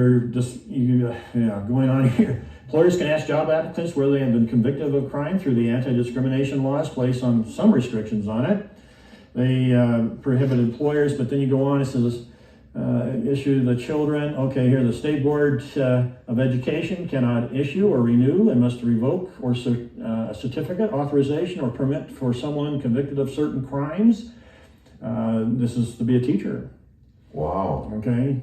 on here. Employers can ask job applicants whether they have been convicted of a crime through the anti-discrimination laws, place on some restrictions on it. They prohibit employers, but then you go on, it says, issue the children. Okay, here the State Board of Education cannot issue or renew and must revoke or a certificate, authorization, or permit for someone convicted of certain crimes. This is to be a teacher. Wow. Okay,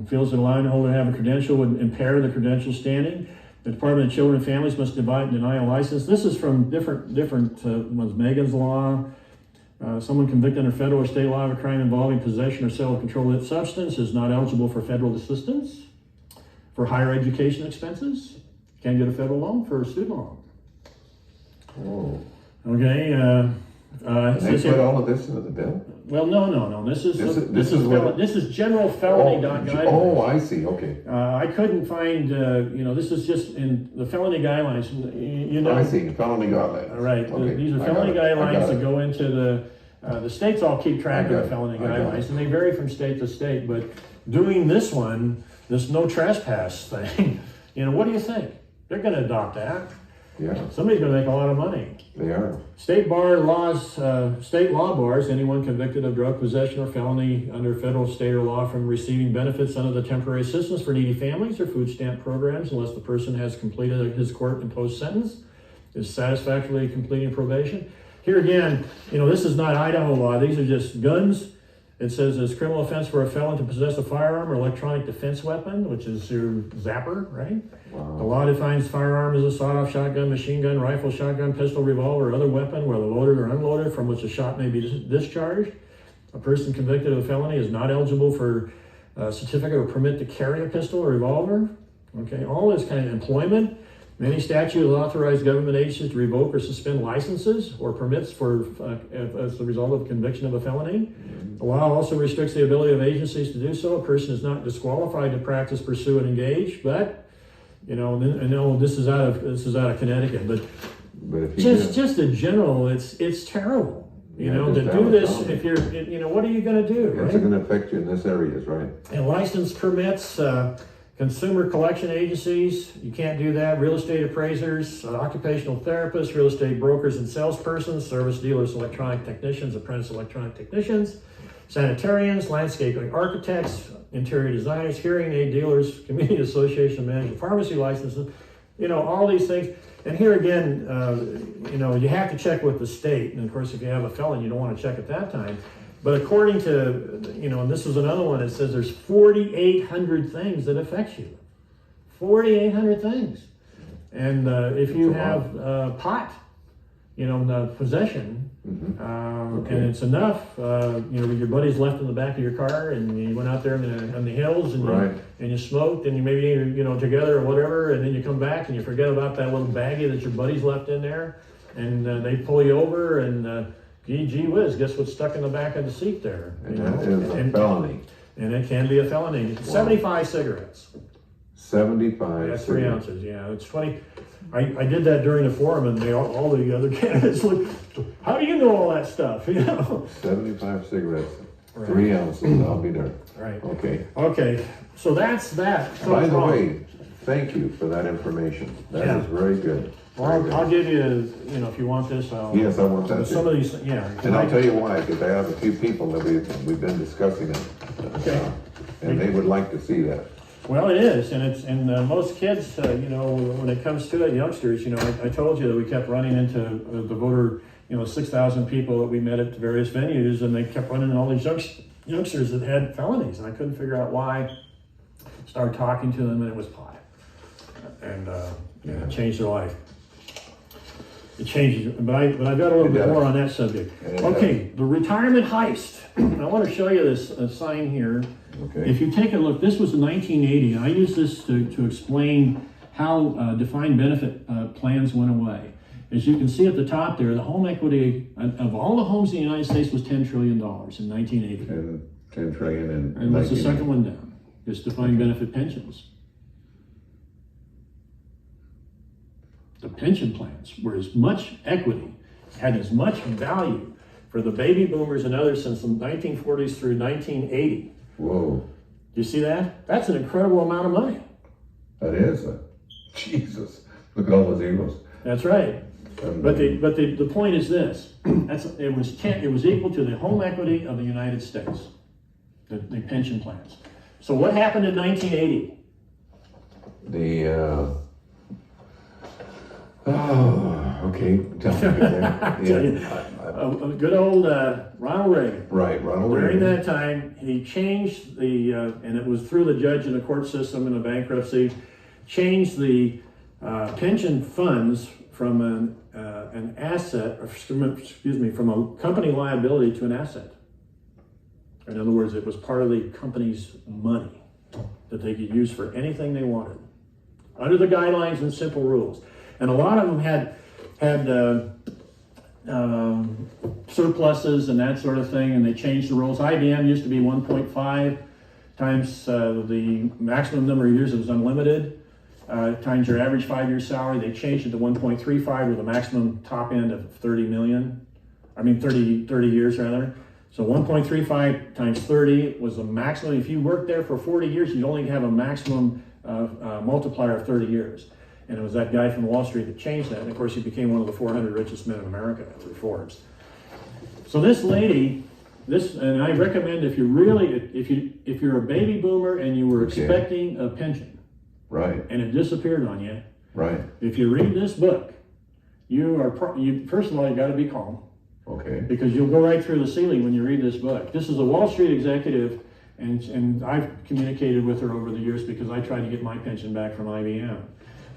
feels that allowing the holder to have a credential would impair the credential standing. The Department of Children and Families must deny a license. This is from different ones. Megan's Law. Someone convicted under federal or state law of a crime involving possession or sale of controlled substance is not eligible for federal assistance for higher education expenses. Can't get a federal loan for a student loan. Oh. Okay. They put all of this into the bill? Well, no. This is general felony guidelines. Oh, I see. Okay. I couldn't find. This is just in the felony guidelines. I see. Felony guidelines. All right. Okay. These are felony guidelines that go into the states. All keep track of the felony guidelines, and they vary from state to state. But doing this one, this no trespass thing, what do you think? They're going to adopt that. Yeah. Somebody's going to make a lot of money. They are. State law bars anyone convicted of drug possession or felony under federal, state, or law from receiving benefits under the temporary assistance for needy families or food stamp programs unless the person has completed his court-imposed sentence, is satisfactorily completing probation. Here again, this is not Idaho law. These are just guns. It says it's criminal offense for a felon to possess a firearm or electronic defense weapon, which is your zapper, right? Wow. The law defines firearm as a sawed-off shotgun, machine gun, rifle, shotgun, pistol, revolver, or other weapon, whether loaded or unloaded, from which a shot may be discharged. A person convicted of a felony is not eligible for a certificate or permit to carry a pistol or revolver. Okay, all this kind of employment. Many statutes authorize government agencies to revoke or suspend licenses or permits as a result of conviction of a felony. The law also restricts the ability of agencies to do so. A person is not disqualified to practice, pursue, and engage. But I know this is out of Connecticut, but if just in general, it's terrible. To do this, if you're, what are you going to do? It's going to affect you in this area, right? And license permits. Consumer collection agencies, you can't do that. Real estate appraisers, occupational therapists, real estate brokers and salespersons, service dealers, electronic technicians, apprentice electronic technicians, sanitarians, landscaping architects, interior designers, hearing aid dealers, community association management, pharmacy licenses, all these things. And here again, you have to check with the state. And of course, if you have a felon, you don't want to check at that time. But according to, and this is another one, it says there's 4,800 things that affect you. 4,800 things. And if you have pot, possession, and it's enough, your buddies left in the back of your car and you went out there on the hills and you smoked and you maybe, together or whatever, and then you come back and you forget about that little baggie that your buddies left in there, and they pull you over and, gee whiz, guess what's stuck in the back of the seat there? And that is a felony. And it can be a felony. Wow. 75 cigarettes. 75 That's 3 ounces, yeah. It's funny. I did that during the forum, and all the other candidates looked, how do you know all that stuff? 75 cigarettes, right. 3 ounces, I'll be there. Right. Okay, so that's that. So by the way, thank you for that information. That is very good. Well, I'll give you, if you want this, yes, I want that. Some of these, yeah. And I'll tell you why, because I have a few people that we've been discussing it, and they would like to see that. Well, it is, and most kids, when it comes to it, youngsters, I told you that we kept running into the voter, 6,000 people that we met at various venues, and they kept running into all these youngsters that had felonies, and I couldn't figure out why. Started talking to them, and it was pot, and it changed their life. It changes, but I've got a little bit more on that subject. Okay, the retirement heist. I want to show you this sign here. Okay. If you take a look, this was in 1980. I used this to explain how defined benefit plans went away. As you can see at the top there, the home equity of all the homes in the United States was $10 trillion in 1980. 10 trillion in And what's the second one down? It's defined benefit pensions. The pension plans were as much equity, had as much value for the baby boomers and others since the 1940s through 1980. Whoa. You see that? That's an incredible amount of money. That is. Jesus, look at all the zeros. That's right. But the point is this: it was equal to the home equity of the United States, the pension plans. So what happened in 1980? Okay, tell me again. A good old Ronald Reagan. Right, Ronald During Reagan. that time, he changed and it was through the judge in the court system in the bankruptcy, changed the pension funds from an asset, from a company liability to an asset. In other words, it was part of the company's money that they could use for anything they wanted, under the guidelines and simple rules. And a lot of them had surpluses and that sort of thing, and they changed the rules. IBM used to be 1.5 times the maximum number of years. It was unlimited, times your average 5-year salary. They changed it to 1.35 with a maximum top end of 30 years rather. So 1.35 times 30 was the maximum. If you worked there for 40 years, you'd only have a maximum multiplier of 30 years. And it was that guy from Wall Street that changed that. And of course, he became one of the 400 richest men in America through Forbes. So this lady, and I recommend if you're a baby boomer and you were expecting a pension, right, and it disappeared on you, right, if you read this book, first of all, you got to be calm. Okay. Because you'll go right through the ceiling when you read this book. This is a Wall Street executive, and I've communicated with her over the years because I tried to get my pension back from IBM.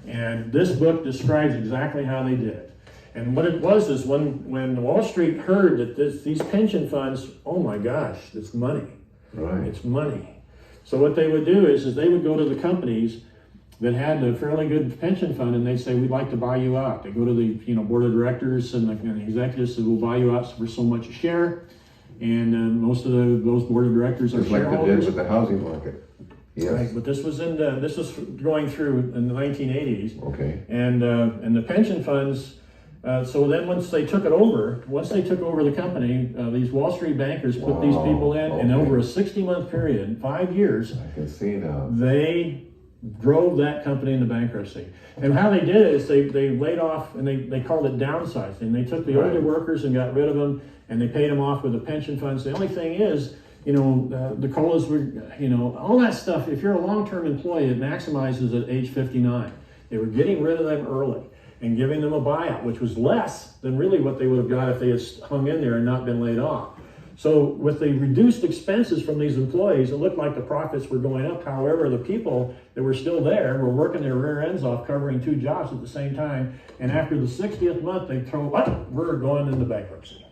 And this book describes exactly how they did it. And what it was is when Wall Street heard that these pension funds, oh my gosh, it's money. Right. It's money. So what they would do is they would go to the companies that had a fairly good pension fund, and they'd say, we'd like to buy you out. They go to the board of directors and the executives said, we'll buy you out for so much a share. And most of those board of directors are just like shareholders. they did with the housing market. Yes. Right, but this was going through in the 1980s. Okay. And the pension funds. So then once they took over the company, these Wall Street bankers put these people in, and over a 60-month period, 5 years, I can see now. they drove that company into bankruptcy. And how they did it is they laid off, and they called it downsizing. They took the older workers and got rid of them, and they paid them off with the pension funds. The only thing is, the COLAs were, all that stuff. If you're a long-term employee, it maximizes at age 59. They were getting rid of them early and giving them a buyout, which was less than really what they would have got if they had hung in there and not been laid off. So with the reduced expenses from these employees, it looked like the profits were going up. However, the people that were still there were working their rear ends off, covering 2 jobs at the same time. And after the 60th month, they throw, we're going into bankruptcy.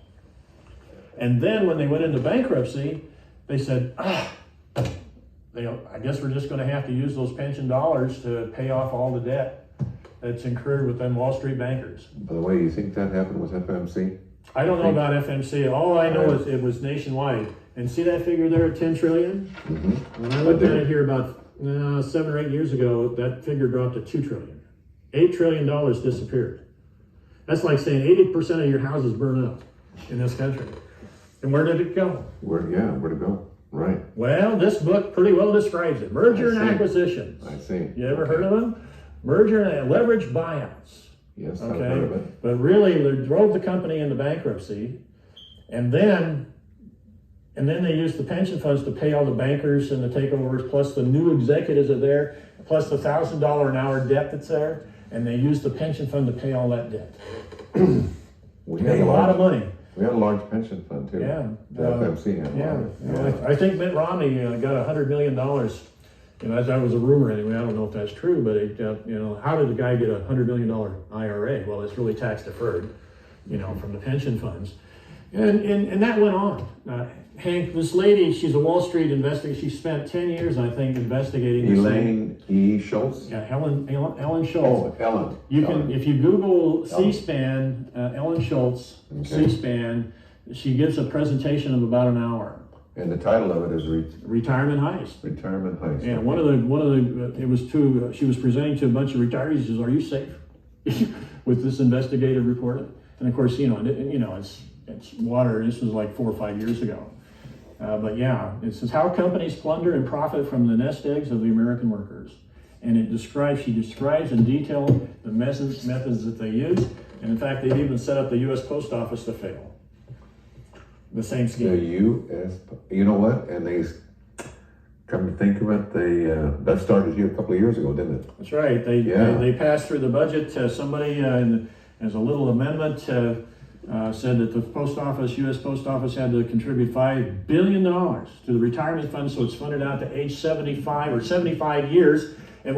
And then when they went into bankruptcy, they said, I guess we're just going to have to use those pension dollars to pay off all the debt that's incurred with them Wall Street bankers. By the way, you think that happened with FMC? I don't know about FMC. All I know is it was nationwide. And see that figure there at 10 trillion? Mm-hmm. When I looked at it here about 7 or 8 years ago, that figure dropped to 2 trillion. $8 trillion disappeared. That's like saying 80% of your houses burn up in this country. And where did it go? Where'd it go? Right. Well, this book pretty well describes it. Merger and acquisitions. I see. You ever heard of them? Merger and leverage buyouts. Yes, I've heard of Okay, it. but really they drove the company into bankruptcy, and then they used the pension funds to pay all the bankers and the takeovers, plus the new executives are there, plus the $1,000 an hour debt that's there, and they used the pension fund to pay all that debt. We Made a lot of money. We had a large pension fund too. Yeah. The FMC had a lot. I think Mitt Romney got $100 million. That was a rumor anyway. I don't know if that's true, but how did the guy get a $100 million IRA? Well, it's really tax deferred, from the pension funds, and that went on. Hank, this lady, she's a Wall Street investigator. She spent 10 years, I think, investigating this. Elaine E. Schultz. Yeah, Ellen Schultz. Oh, Ellen. You can, if you Google C-SPAN, Ellen Schultz, Okay. C-SPAN, she gives a presentation of about an hour. And the title of it is Retirement Heist. Retirement Heist. Yeah, one of the it was she was presenting to a bunch of retirees. She says, "Are you safe with this investigative report?" And of course, it's water. This was like 4 or 5 years ago. But yeah, it says how companies plunder and profit from the nest eggs of the American workers. and she describes in detail the methods that they use. And in fact, they've even set up the U.S. Post Office to fail. The same scheme. The U.S. You know what? And they come to think of it, that started here a couple of years ago, didn't it? That's right. They passed through the budget. Somebody, as a little amendment, said that the post office, U.S. Post Office, had to contribute $5 billion to the retirement fund, so it's funded out to age 75 or 75 years. And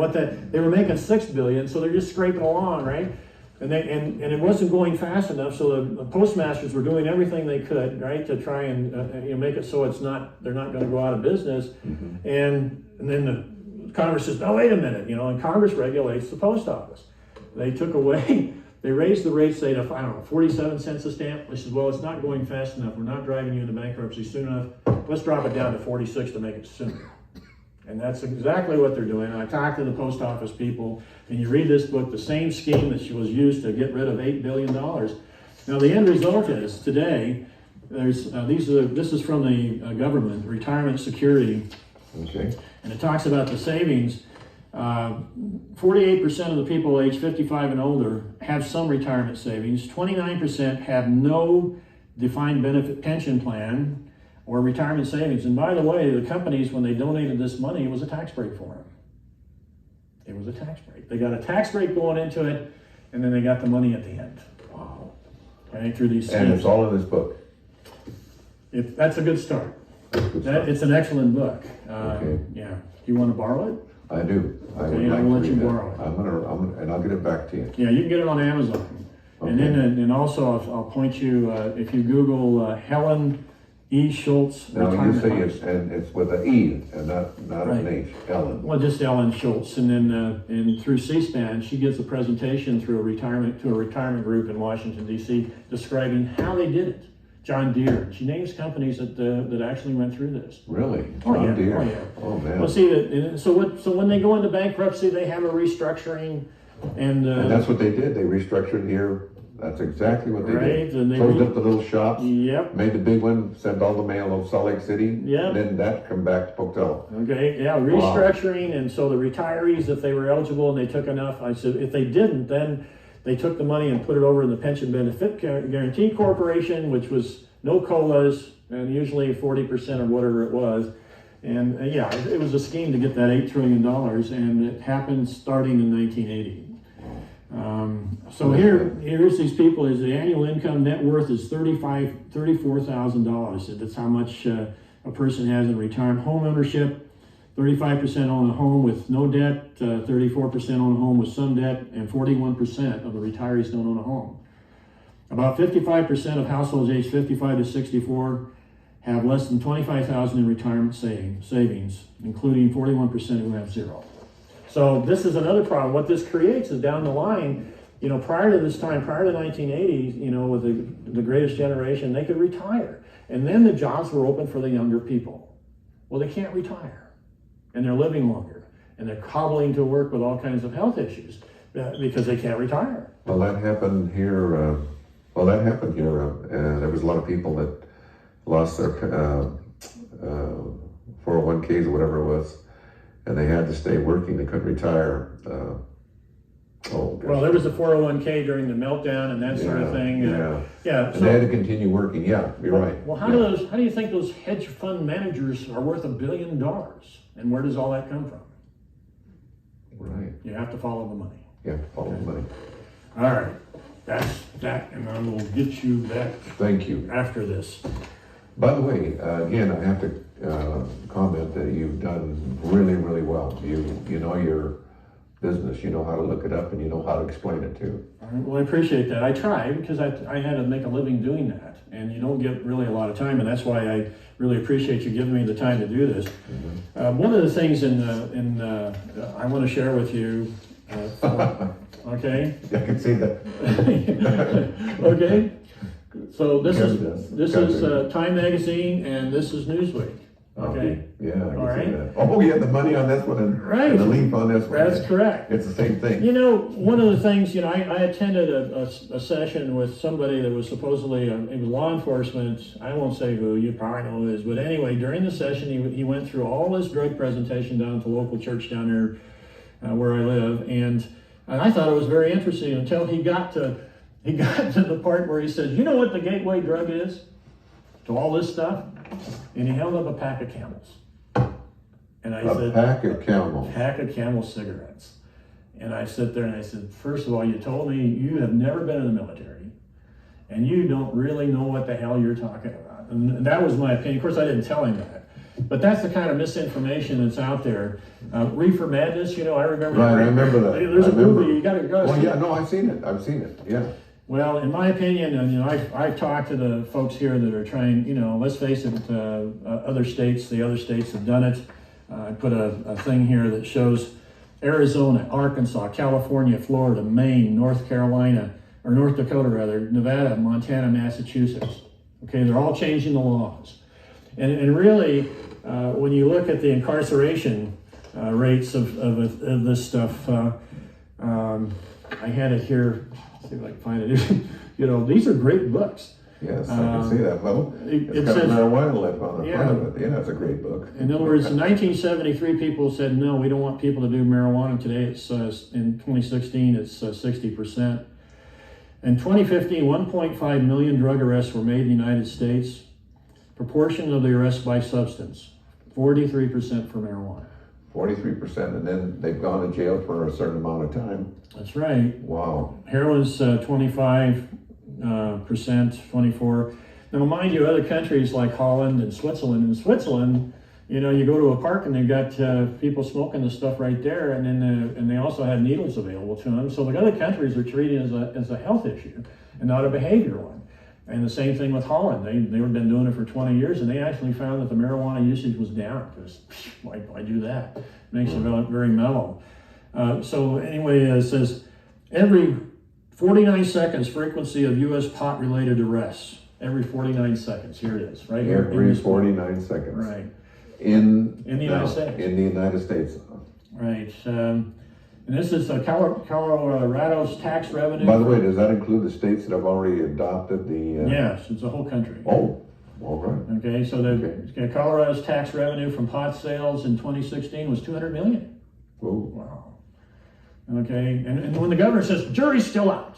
they were making $6 billion, so they're just scraping along, right? And it wasn't going fast enough, so the postmasters were doing everything they could, right, to try and make it so they're not going to go out of business. Mm-hmm. And then the Congress says, no, wait a minute, and Congress regulates the post office. They raised the rates, say, to, 47 cents a stamp. They said, well, it's not going fast enough. We're not driving you into bankruptcy soon enough. Let's drop it down to 46 to make it sooner. And that's exactly what they're doing. And I talked to the post office people, and you read this book, the same scheme that was used to get rid of $8 billion. Now, the end result is, today, this is from the government, retirement security. Okay. And it talks about the savings. 48% of the people age 55 and older have some retirement savings. 29% have no defined benefit pension plan or retirement savings. And by the way, the companies, when they donated this money, it was a tax break for them. It was a tax break. They got a tax break going into it, and then they got the money at the end. Wow. Okay, through these And schemes. it's all in this book. That's a good start. That's a good start. It's an excellent book. Okay. Yeah. Do you want to borrow it? I do. I would Okay, like I will to let you read that. borrow it. And I'll get it back to you. Yeah, you can get it on Amazon. Okay. And then, and also I'll point you, if you Google Helen E. Schultz Now, you retirement say funds. it's with an E and not Right. an H, Ellen. Well, just Ellen Schultz, and then and through C-SPAN, she gives a presentation to a retirement group in Washington D.C. describing how they did it. John Deere. She names companies that actually went through this. Really? Oh, John yeah. Deere? Oh, yeah. Oh, man. Well, see, so when they go into bankruptcy, they have a restructuring, and And that's what they did. They restructured here. That's exactly what they Right, did. and they Closed up the little shops, yep. made the big one, sent all the mail to Salt Lake City. Yep. Then that come back to Pocatello. Okay, yeah, restructuring, and so the retirees, if they were eligible and they took enough, I said, if they didn't, then they took the money and put it over in the Pension Benefit Guaranty Corporation, which was no COLAs, and usually 40% or whatever it was. And yeah, it was a scheme to get that $8 trillion, and it happened starting in 1980. So here's these people. Is the annual income net worth is $34,000. That's how much a person has in retirement. Home ownership, 35% own a home with no debt, 34% own a home with some debt, and 41% of the retirees don't own a home. About 55% of households aged 55 to 64 have less than $25,000 in retirement savings, including 41% who have zero. So this is another problem. What this creates is down the line, prior to this time, prior to 1980, with the greatest generation, they could retire. And then the jobs were open for the younger people. Well, they can't retire. And they're living longer. And they're cobbling to work with all kinds of health issues because they can't retire. Well, that happened here. There was a lot of people that lost their 401ks or whatever it was. And they had to stay working. They couldn't retire. Well, there was a 401k during the meltdown and that sort of thing. Yeah. And they had to continue working. Yeah, you're right. Well, how do you think those hedge fund managers are worth $1 billion? And where does all that come from? Right. You have to follow the money. You have to follow the money. All right. That's that, and I will get you that. Thank you. After this. By the way, again, I have to comment that you've done really, really well. You know your business, you know how to look it up, and you know how to explain it too. All right, well, I appreciate that. I try because I had to make a living doing that, and you don't get really a lot of time, and that's why I really appreciate you giving me the time to do this. Mm-hmm. One of the things I want to share with you, okay? I can see that. Okay. So this is Time Magazine, and this is Newsweek. Okay. Yeah, I can All see right. that. Oh, yeah, the money on this one and the leaf on this one. That's correct. It's the same thing. One of the things, I attended a session with somebody that was supposedly, it was law enforcement. I won't say who, you probably know who it is. But anyway, during the session, he went through all his drug presentation down at the local church down there where I live, and I thought it was very interesting until he got to the part where he said, "You know what the gateway drug is to all this stuff?" And he held up a pack of Camels, and I said, pack of Camels. Pack of Camel cigarettes. And I sit there and I said, first of all, you told me you have never been in the military, and you don't really know what the hell you're talking about. And that was my opinion. Of course, I didn't tell him that. But that's the kind of misinformation that's out there. Reefer Madness, I remember. Right, I remember that. There's a movie, you gotta go. Well, yeah, no, I've seen it, yeah. Well, in my opinion, and I've talked to the folks here that are trying, let's face it, the other states have done it. I put a thing here that shows Arizona, Arkansas, California, Florida, Maine, North Dakota rather, Nevada, Montana, Massachusetts. Okay, they're all changing the laws. And really, when you look at the incarceration rates of this stuff, I had it here, let's see if I can find it. These are great books. Yes, I can see that. Well, It got says, marijuana lip on the yeah. front of it. Yeah, it's a great book. In other words, in 1973, people said, no, we don't want people to do marijuana. Today, it's in 2016, it's 60%. In 2015, 1.5 million drug arrests were made in the United States. Proportion of the arrests by substance, 43% for marijuana. 43%, and then they've gone to jail for a certain amount of time. That's right. Wow. Heroin's 25%, 24. Now, mind you, other countries like Holland and Switzerland. In Switzerland, you go to a park and they've got people smoking the stuff right there, and then and they also have needles available to them. So the other countries are treating it as a health issue and not a behavior one. And the same thing with Holland. They've been doing it for 20 years, and they actually found that the marijuana usage was down, because why do that? It makes it very mellow. So anyway, it says every 49 seconds frequency of U.S. pot-related arrests. Every 49 seconds. Here it is, right here. Every 49 seconds. Right. In the United States. In the United States. Right. And this is Colorado's tax revenue. By the way, does that include the states that have already adopted the... Yes, it's the whole country. Oh, all right. Okay, so Colorado's tax revenue from pot sales in 2016 was $200 million. Oh. Wow. Okay, and when the governor says, jury's still out.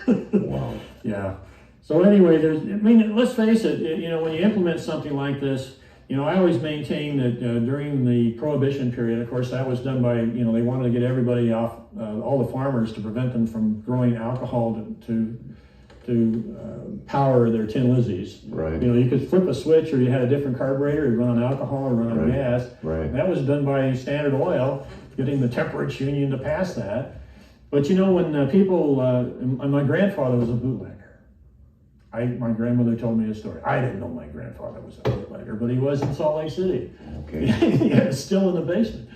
Wow. Yeah. So anyway, let's face it, when you implement something like this, I always maintain that during the Prohibition period, of course, that was done by, they wanted to get everybody off, all the farmers, to prevent them from growing alcohol to power their Tin Lizzies. Right. You could flip a switch, or you had a different carburetor, you run on alcohol or run on gas. Right. And that was done by Standard Oil, getting the temperance union to pass that. But when people, and my grandfather was a bootlegger. My grandmother told me a story. I didn't know my grandfather was a bootlegger, but he was in Salt Lake City. Okay. Yeah, it's still in the basement.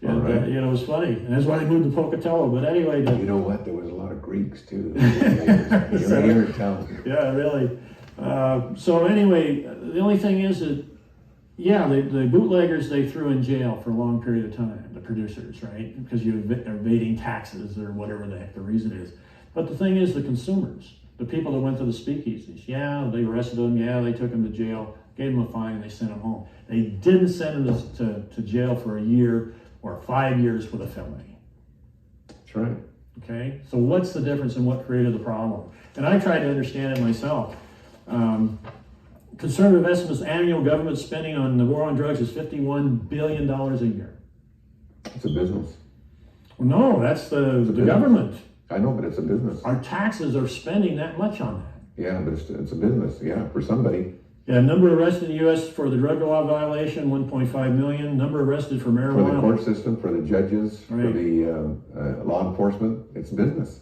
And, right. it was funny. And that's why they moved to Pocatello. But anyway. You know what? There was a lot of Greeks too. You're telling. Yeah, really. So anyway, the only thing is that, the bootleggers they threw in jail for a long period of time, the producers, right? Because you're evading taxes or whatever the heck the reason is. But the thing is, the consumers, the people that went to the speakeasies, they arrested them, they took them to jail, gave them a fine, and they sent them home. They didn't send them to jail for a year or 5 years with a felony. That's right. Okay, so what's the difference in what created the problem? And I tried to understand it myself. Conservative estimates annual government spending on the war on drugs is $51 billion a year. It's a business. Well, no, that's the government. I know, but it's a business. Our taxes are spending that much on that. Yeah, but it's a business, for somebody. Yeah, number arrested in the U.S. for the drug law violation, 1.5 million. Number arrested for marijuana. For the court system, for the judges, for the law enforcement, it's business.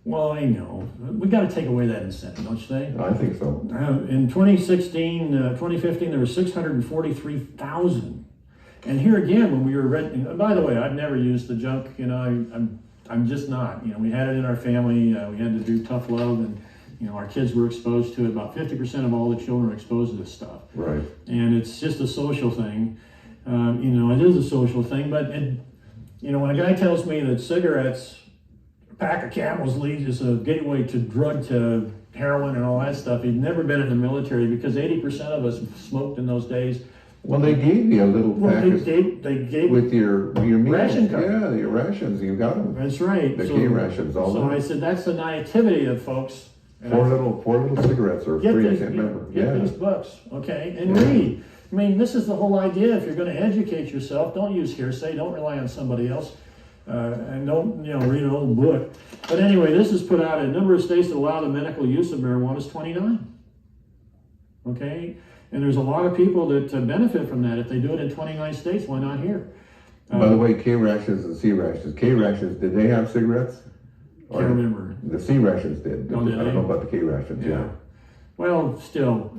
Well, I know. We got to take away that incentive, don't you think? I think so. In 2015, there were 643,000. And here again, when we were renting, by the way, I've never used the junk, I'm just not. We had it in our family. We had to do tough love, and our kids were exposed to it. About 50% of all the children are exposed to this stuff. Right. And it's just a social thing. It is a social thing. But when a guy tells me that cigarettes, a pack of Camels leads is a gateway to heroin and all that stuff, he'd never been in the military, because 80% of us smoked in those days. Well, they gave you a little Well, packet they gave with your meal. ration card. Yeah, your rations. You got them. That's right. The key rations. All so that. I said, that's the naivety of folks. And Four little cigarettes are get free. these, I can't remember. get these books, okay, and read. I mean, this is the whole idea. If you're going to educate yourself, don't use hearsay. Don't rely on somebody else, and don't read an old book. But anyway, this is put out in a number of states that allow the medical use of marijuana is 29. Okay, and there's a lot of people that benefit from that. If they do it in 29 states, why not here? By the way, K rations and C rations. K rations, did they have cigarettes? Can't remember. The C rations did. Oh, did I don't they? know about the K rations. Yeah. Well, still.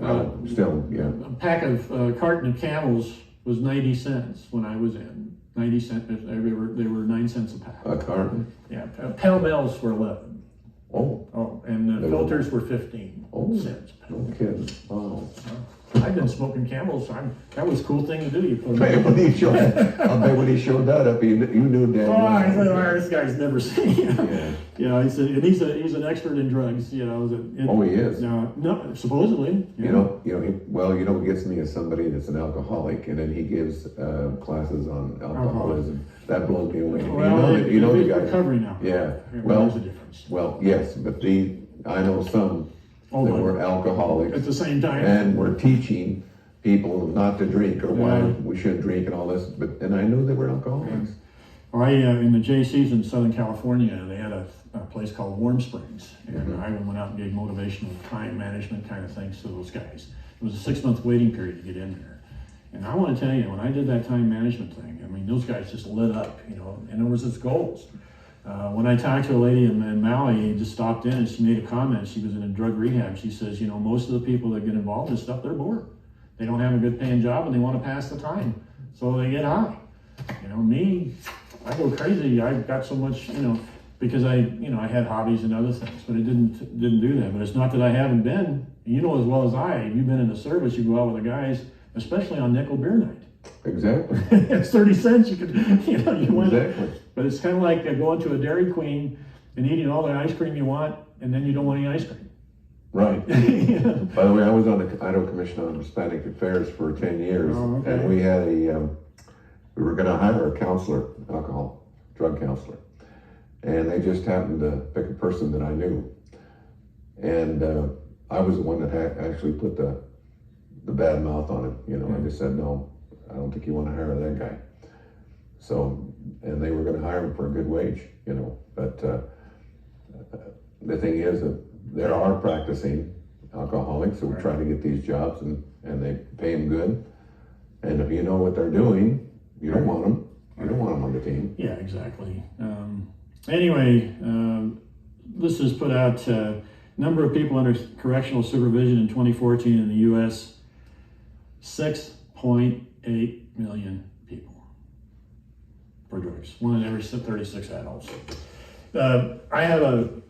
Still, yeah. A pack of carton of Camels was 90 cents when I was in. 90 cents. They were 9 cents a pack. A carton. Yeah. Pale Bells were 11. Oh. And the filters were 15 cents. No kidding. Wow. I've been smoking Camels. That was a cool thing to do. You put Hey, when he showed, I'll bet when he showed that up, you knew that. I said, this guy's never seen. Yeah. He said, and he's an expert in drugs. He is. No, supposedly. What gets me is somebody that's an alcoholic, and then he gives classes on alcoholism. That blows me away. Well, the guy. Recovery now. Yeah. There's a difference. Well, yes, but I know some that were alcoholics at the same time, and were teaching people not to drink or why we shouldn't drink and all this. And I knew they were alcoholics. Well, in the JCs in Southern California, they had a place called Warm Springs, and I went out and gave motivational time management kind of things to those guys. It was a 6-month waiting period to get in there. And I want to tell you, when I did that time management thing, I mean, those guys just lit up, and there was its goals. When I talked to a lady in Maui, just stopped in and she made a comment. She was in a drug rehab. She says, most of the people that get involved in this stuff, they're bored. They don't have a good paying job and they want to pass the time. So they get high. Me, I go crazy. I got so much, because I had hobbies and other things, but it didn't do that. But it's not that I haven't been, as well as you've been in the service, you go out with the guys, especially on nickel beer night. Exactly. It's 30 cents. You could, you win. Exactly. But it's kind of like going to a Dairy Queen and eating all the ice cream you want, and then you don't want any ice cream. Right. By the way, I was on the Idaho Commission on Hispanic Affairs for 10 years, and we had we were going to hire a counselor, drug counselor, and they just happened to pick a person that I knew, and I was the one that had actually put the bad mouth on him. I just said, no, I don't think you want to hire that guy. So, and they were going to hire him for a good wage, but the thing is that there are practicing alcoholics who try to get these jobs and they pay them good. And if you know what they're doing, you don't want them. You don't want them on the team. Yeah, exactly. Anyway, this has put out number of people under correctional supervision in 2014 in the U.S., 6.8 million people for drugs, 1 in every 36 adults. I have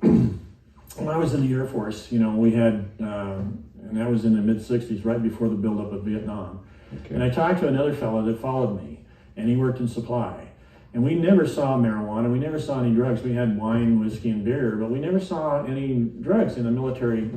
when I was in the Air Force, we had, and that was in the mid-60s, right before the buildup of Vietnam. Okay. And I talked to another fellow that followed me, and he worked in supply. And we never saw marijuana, we never saw any drugs. We had wine, whiskey, and beer, but we never saw any drugs in the military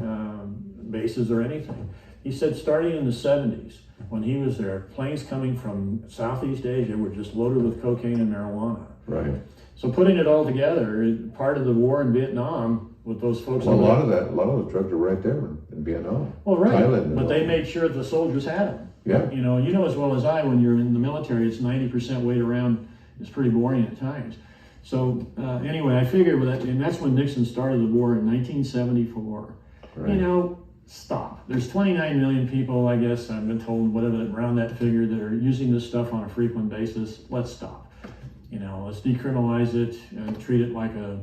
bases or anything. He said starting in the 70s, when he was there, planes coming from Southeast Asia were just loaded with cocaine and marijuana. Right. So putting it all together, part of the war in Vietnam with those folks. Well, a lot of those drugs are right there in Vietnam. Well, right, Thailand, but they made sure the soldiers had them. Yeah. You know as well as I, when you're in the military, it's 90% weight around. It's pretty boring at times. So anyway, I figured with that, and that's when Nixon started the war in 1974. Right. Stop. There's 29 million people, I guess, I've been told, whatever, around that figure, that are using this stuff on a frequent basis. Let's stop. Let's decriminalize it and treat it like a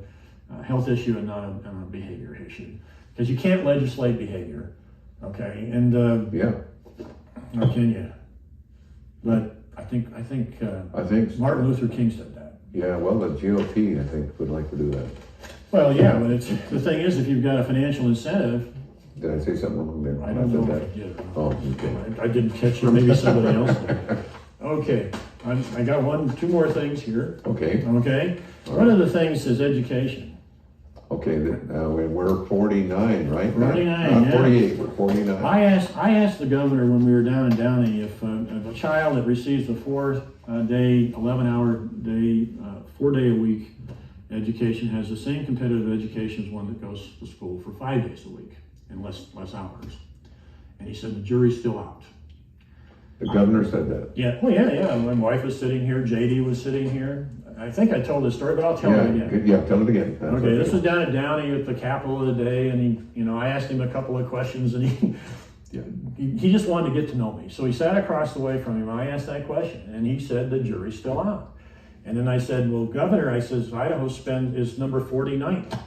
health issue and not a behavior issue. Because you can't legislate behavior, okay? And how can you? But I think Martin Luther King said that. Yeah, well, the GOP, I think, would like to do that. Well, yeah, but the thing is, if you've got a financial incentive. Did I say something wrong there? I don't know if I did. Oh, okay. I didn't catch it. Maybe somebody else did. Okay, I got two more things here. Okay. Okay. One of the things is education. Okay, we're 49, right? 49, yeah. 48, we're 49. I asked the governor when we were down in Downey if a child that receives a 4-day, 11-hour day, 4-day-a-week education has the same competitive education as one that goes to school for 5 days a week and less hours. And he said the jury's still out. The governor said that. Yeah, well, yeah. My wife was sitting here, JD was sitting here. I think I told this story, but I'll tell it again. Yeah, tell it again. That's Okay, this was down at Downey at the Capitol of the day, and I asked him a couple of questions, and he just wanted to get to know me. So he sat across the way from him. I asked that question, and he said the jury's still out. And then I said, well, Governor, I says Idaho is number 49th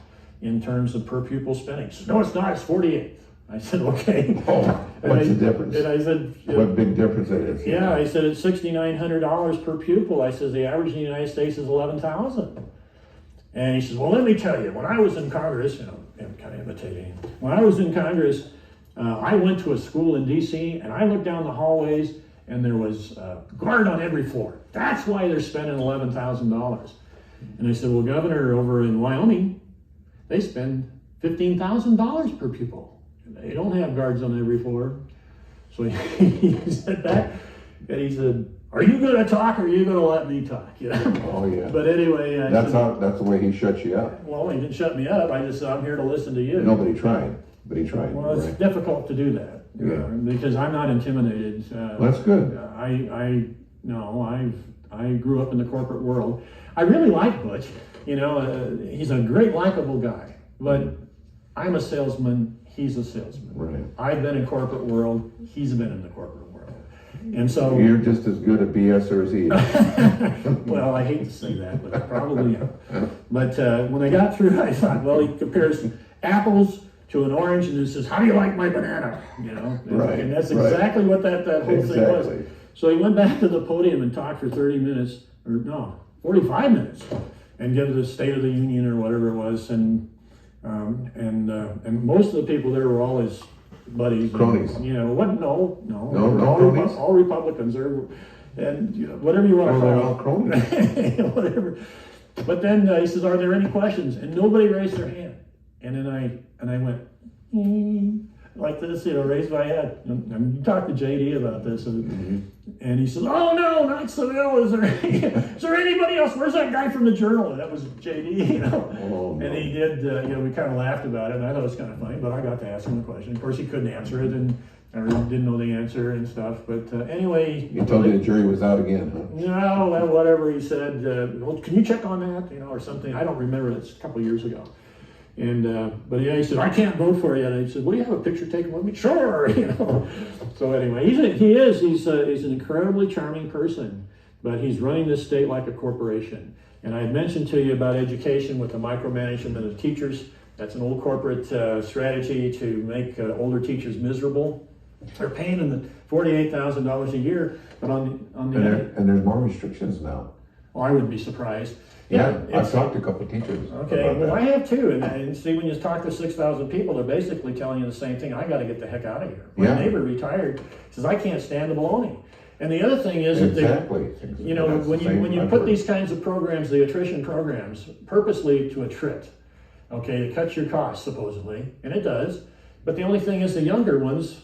in terms of per pupil spending. He said, no, it's not. It's 48th. I said, okay. Oh, what's the difference? And I said, what big difference it is? Yeah, I said, it's $6,900 per pupil. I said, the average in the United States is $11,000. And he says, well, let me tell you, when I was in Congress, I'm kind of imitating him. When I was in Congress, I went to a school in D.C., and I looked down the hallways, and there was a guard on every floor. That's why they're spending $11,000. And I said, well, Governor, over in Wyoming, they spend $15,000 per pupil. They don't have guards on every floor. So he said that, and he said, are you going to talk or are you going to let me talk? Oh, yeah. But anyway. That's the way he shuts you up. Well, he didn't shut me up. I just said, I'm here to listen to you. Nobody tried, but he tried. Well, it's difficult to do that. Yeah. Because I'm not intimidated. That's good. I grew up in the corporate world. I really like Butch. He's a great, likable guy. But I'm a salesman. He's a salesman. Right. I've been in corporate world. He's been in the corporate world. And so you're just as good a BSer as he is. Well, I hate to say that, but I probably am. But when I got through, I thought, well, he compares apples to an orange, and he says, how do you like my banana? Right. And that's exactly what that whole thing was. So he went back to the podium and talked for 30 minutes, or no, 45 minutes, and gave the State of the Union or whatever it was, and most of the people there were all his buddies. Cronies. What? No, cronies? all Republicans are, and whatever you want to call they're all cronies. Whatever. But then he says, are there any questions? And nobody raised their hand. And then I went, like this, raised my head. And talked to JD about this, and he says, oh no, not Saville. Is there anybody else? Where's that guy from the Journal? And that was JD, Oh, no. And he did, we kind of laughed about it, and I thought it was kind of funny, but I got to ask him a question. Of course, he couldn't answer it, and I didn't know the answer and stuff, but anyway. He told you the jury was out again, huh? No, whatever he said, well, can you check on that, or something. I don't remember, it's a couple of years ago. And but yeah, he said, I can't vote for you. And I said, well, do you have a picture taken with me? Sure. So anyway, he's an incredibly charming person, but he's running this state like a corporation. And I had mentioned to you about education with the micromanagement of the teachers. That's an old corporate strategy to make older teachers miserable. They're paying them $48,000 a year, but and there's more restrictions now. Well, I wouldn't be surprised. Yeah, I've talked to a couple of teachers. Okay, well, I have too. And see, when you talk to 6,000 people, they're basically telling you the same thing. I got to get the heck out of here. My neighbor retired, says, I can't stand the baloney. And the other thing is that when you put these kinds of programs, the attrition programs, purposely to attrit, okay, to cut your costs supposedly, and it does. But the only thing is the younger ones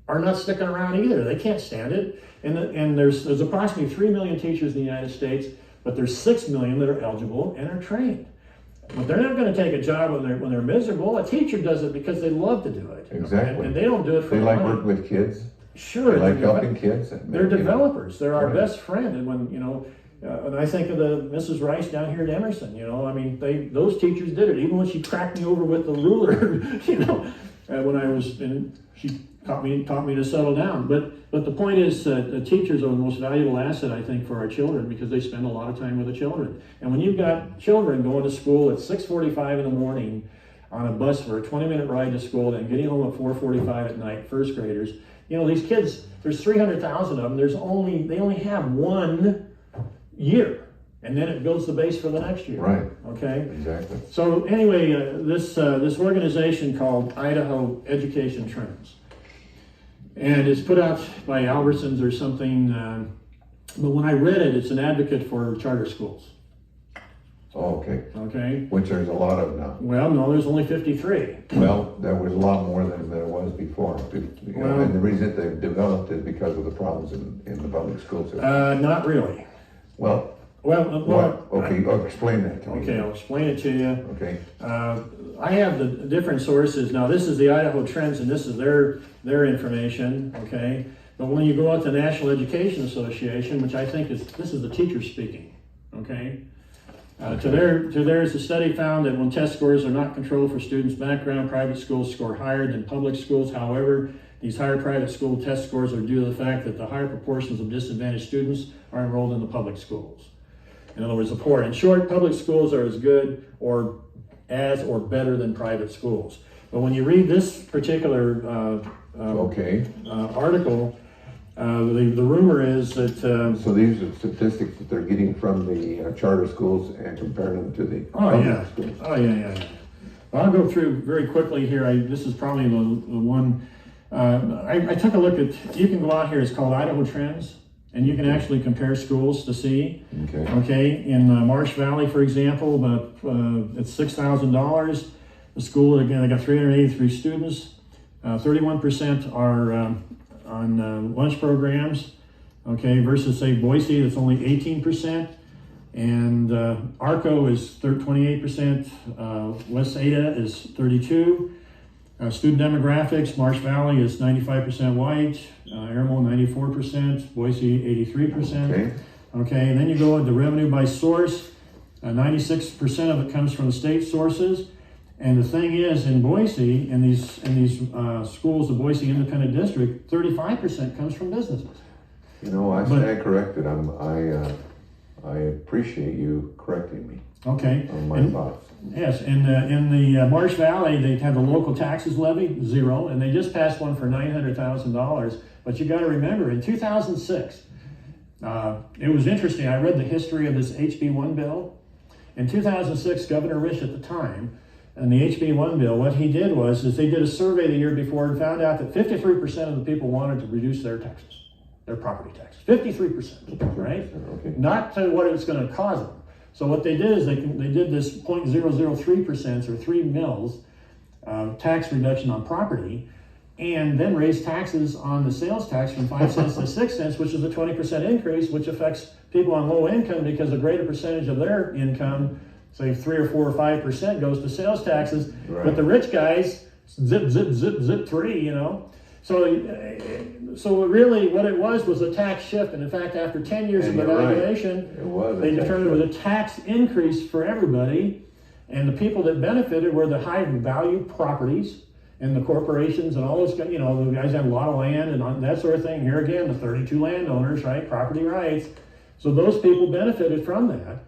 are not sticking around either. They can't stand it. And there's approximately 3 million teachers in the United States. But there's 6 million that are eligible and are trained. But they're not going to take a job when they're miserable. A teacher does it because they love to do it. Exactly. And they don't do it for They money. like working with kids. Sure. They like helping kids. They're developers. They're our best friend. And when I think of the Mrs. Rice down here in Emerson, those teachers did it. Even when she cracked me over with the ruler, when I was in, she taught me to settle down. But the point is, the teachers are the most valuable asset, I think, for our children because they spend a lot of time with the children. And when you've got children going to school at 6:45 in the morning on a bus for a 20-minute ride to school, and getting home at 4:45 at night, first graders, these kids, there's 300,000 of them. They only have 1 year, and then it builds the base for the next year. Right. Okay. Exactly. So anyway, this organization called Idaho Education Trends. And it's put out by Albertsons or something, but when I read it, it's an advocate for charter schools. Oh, okay. Okay? Which there's a lot of now. Well, no, there's only 53. Well, there was a lot more than there was before. Well- And the reason they've developed is because of the problems in the public school system. Not really. Well, Well, okay, explain that to me. okay, I'll explain it to you. Okay, I have the different sources. Now, this is the Idaho Trends, and this is their information, okay? But when you go out to National Education Association, which I think this is the teacher speaking, okay? To theirs, the study found that when test scores are not controlled for students' background, private schools score higher than public schools. However, these higher private school test scores are due to the fact that the higher proportions of disadvantaged students are enrolled in the public schools. In other words, the poor. In short, public schools are as good or better than private schools. But when you read this particular article, the rumor is that so these are statistics that they're getting from the charter schools and comparing them to the public schools. Well, I'll go through very quickly here. This is probably the one. I took a look at. You can go out here. It's called Idaho Trends. And you can actually compare schools to see. Okay. In Marsh Valley, for example, it's $6,000. The school, again, they got 383 students. 31% are on lunch programs. Okay, versus say Boise, that's only 18%. And Arco is 28%. West Ada is 32%. Student demographics, Marsh Valley is 95% white, Airmo 94%, Boise 83%. Okay, and then you go into revenue by source, 96% of it comes from state sources. And the thing is, in Boise, in these schools, the Boise Independent District, 35% comes from businesses. You know, I stand corrected. I appreciate you correcting me. Okay. On my thoughts. Yes, in the Marsh Valley, they have the local taxes levy, 0, and they just passed one for $900,000. But you got to remember, in 2006, it was interesting. I read the history of this HB1 bill. In 2006, Governor Risch at the time, and the HB1 bill, what he did was they did a survey the year before and found out that 53% of the people wanted to reduce their taxes, their property taxes. 53%, right? Okay. Not to what it's going to cause them. So what they did is they did this 0.003% or 3 mils tax reduction on property, and then raised taxes on the sales tax from 5 cents to 6 cents, which is a 20% increase, which affects people on low income because a greater percentage of their income, say 3 or 4 or 5%, goes to sales taxes. Right. But the rich guys, zip 3, you know. So really what it was a tax shift. And in fact, after 10 years of evaluation, they determined it was a tax increase for everybody. And the people that benefited were the high value properties and the corporations and all those, you know, the guys have a lot of land and that sort of thing. Here again, the 32 landowners, right? Property rights. So those people benefited from that.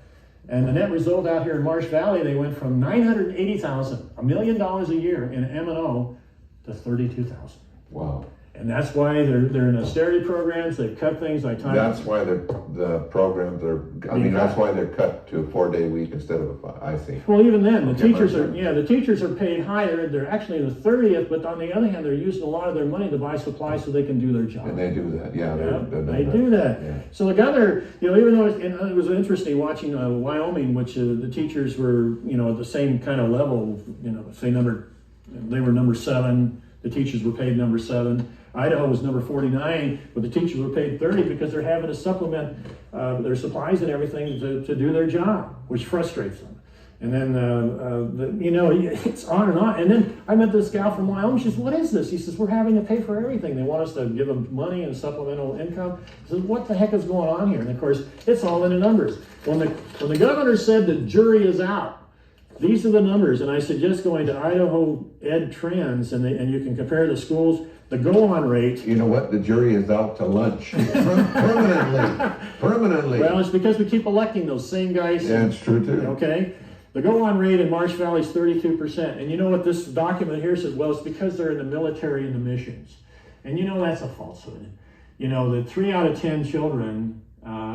And the net result out here in Marsh Valley, they went from $980,000, $1 million a year in M&O to $32,000. Wow. And that's why they're in austerity programs. They've cut things like time. That's why the programs are. I mean, that's why they're cut to a 4-day week instead of a 5. I see. Well, even then, the teachers are paid higher. They're actually the 30th, but on the other hand, they're using a lot of their money to buy supplies so they can do their job. And they do that. Yeah, they do that. Yeah. So the governor, you know, even though it was interesting watching Wyoming, which the teachers were, you know, at the same kind of level, you know, say they were number 7. The teachers were paid number 7. Idaho was number 49, but the teachers were paid 30 because they're having to supplement their supplies and everything to do their job, which frustrates them. And then, you know, it's on and on. And then I met this gal from Wyoming. She says, "What is this?" He says, "We're having to pay for everything. They want us to give them money and supplemental income." I says, "What the heck is going on here?" And of course, it's all in the numbers. When the governor said the jury is out, these are the numbers. And I suggest going to Idaho Ed Trends, and you can compare the schools. The go-on rate. You know what? The jury is out to lunch permanently. Well, it's because we keep electing those same guys. Yeah, it's true too. Okay. The go-on rate in Marsh Valley is 32%. And you know what this document here says? Well, it's because they're in the military and the missions. And you know that's a falsehood. You know that 3 out of 10 children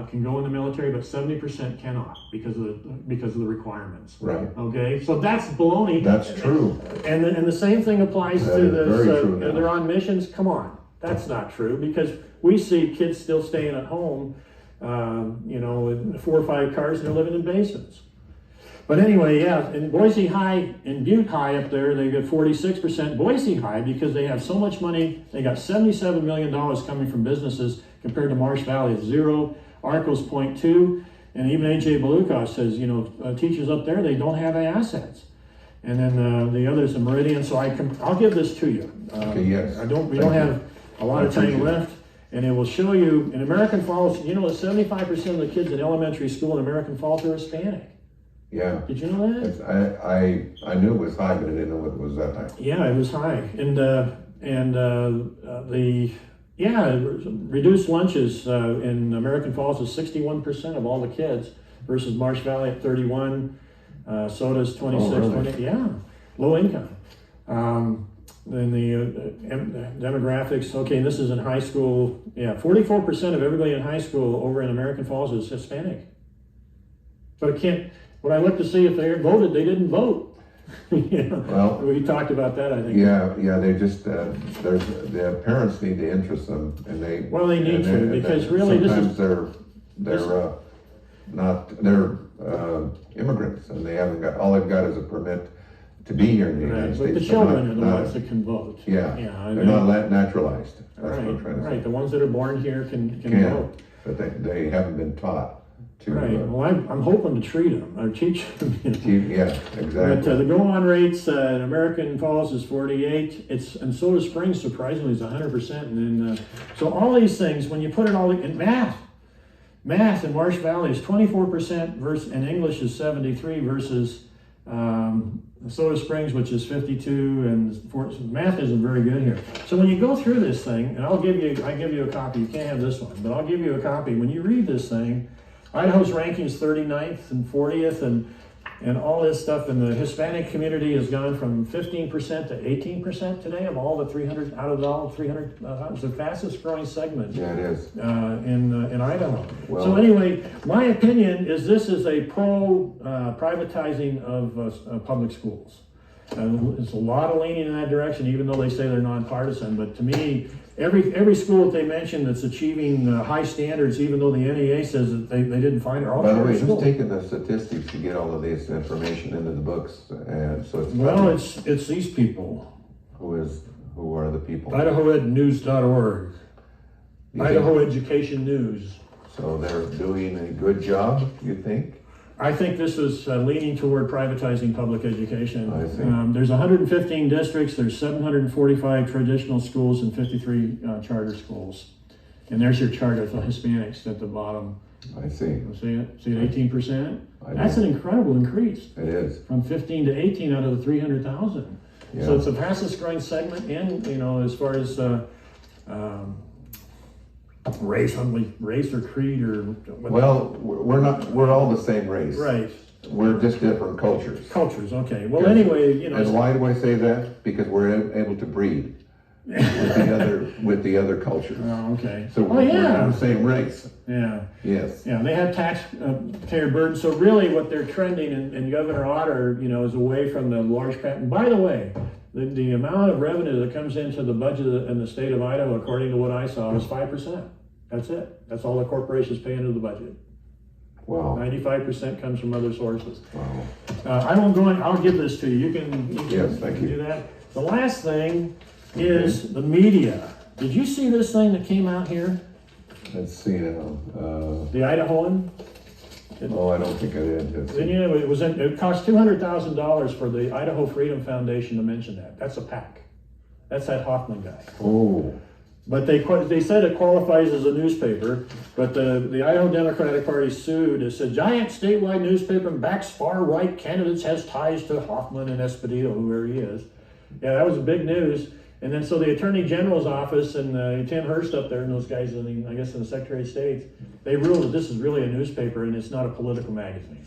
can go in the military, but 70% cannot because of the requirements. Right. Okay. So that's baloney. That's true. And the same thing applies that to this. Very true now. They're on missions. Come on, that's not true because we see kids still staying at home. You know, with 4 or 5 cars, and they're living in basements. But anyway, yeah, in Boise High, in Butte High up there, they get 46%. Boise High, because they have so much money, they got $77 million coming from businesses compared to Marsh Valley, it's 0. Arco's 0.2. And even A.J. Belukoff says, teachers up there, they don't have assets. And then the others in Meridian, so I'll give this to you. Okay, yes. We don't have a lot of time left. And it will show you, in American Falls, that 75% of the kids in elementary school in American Falls are Hispanic. Yeah. Did you know that? I knew it was high, but I didn't know it was that high. Yeah, it was high. Reduced lunches in American Falls is 61% of all the kids versus Marsh Valley at 31. Soda's 26, really? 20, yeah, low income. Then the demographics, okay, this is in high school. Yeah, 44% of everybody in high school over in American Falls is Hispanic. But when I looked to see if they voted, they didn't vote. Well, we talked about that, I think. Yeah, they just, the parents need to interest them, and they. Well, they need to, because really sometimes they're immigrants, and they haven't got, all they've got is a permit to be here in the United States. But the children are the ones that can vote. Yeah, they're not naturalized. That's what I'm trying to say. Right, the ones that are born here can vote. But they haven't been taught to. Right, well, I'm hoping to treat them, or teach them. Yeah, exactly. But the go-on rates in American Falls is 48. And Soda Springs, surprisingly, is 100%. And then, so all these things, when you put it all in math in Marsh Valley is 24% versus, and English is 73 versus Soda Springs, which is 52, and math isn't very good here. So when you go through this thing, and I give you a copy. You can't have this one, but I'll give you a copy. When you read this thing, Idaho's ranking is 39th and 40th, and all this stuff. And the Hispanic community has gone from 15% to 18% today of all the 300 out of all 300. It's the fastest growing segment. Yeah, it is. In Idaho. Well, so anyway, my opinion is this is a pro privatizing of public schools. It's a lot of leaning in that direction, even though they say they're nonpartisan. But to me, every school that they mention that's achieving high standards, even though the NEA says that they didn't find it. By the way, who's taking the statistics to get all of this information into the books? And so it's these people. Who are the people? IdahoEdNews.org. Idaho Education News. So they're doing a good job, you think? I think this is leaning toward privatizing public education. I see. There's 115 districts, there's 745 traditional schools and 53 charter schools. And there's your chart of the Hispanics at the bottom. I see. See it? See it, 18%? That's an incredible increase. It is. From 15 to 18 out of the 300,000. Yeah. So it's the fastest growing segment in, as far as race or creed or whatever. Well, we're all the same race. Right. We're just different cultures. Cultures, okay. Well, anyway, And why do I say that? Because we're able to breed with the other cultures. Oh, okay. So we're the same race. Yeah. Yes. Yeah, they have taxpayer burden. So really what they're trending in Governor Otter, is away from the large patent. By the way, the amount of revenue that comes into the budget in the state of Idaho, according to what I saw, is 5%. That's it. That's all the corporations pay into the budget. Wow. 95% comes from other sources. Wow. I won't go in. I'll give this to you. You can Yes, thank you. do that. The last thing is the media. Did you see this thing that came out here? Let's see now. The Idahoan? I don't think I did. It cost $200,000 for the Idaho Freedom Foundation to mention that. That's a PAC. That's that Hoffman guy. Oh. But they said it qualifies as a newspaper, but the Idaho Democratic Party sued. It said, giant statewide newspaper backs far-right candidates, has ties to Hoffman and Espadillo, whoever he is. Yeah, that was big news. And then so the Attorney General's office and Tim Hurst up there and those guys, in the Secretary of State, they ruled that this is really a newspaper and it's not a political magazine.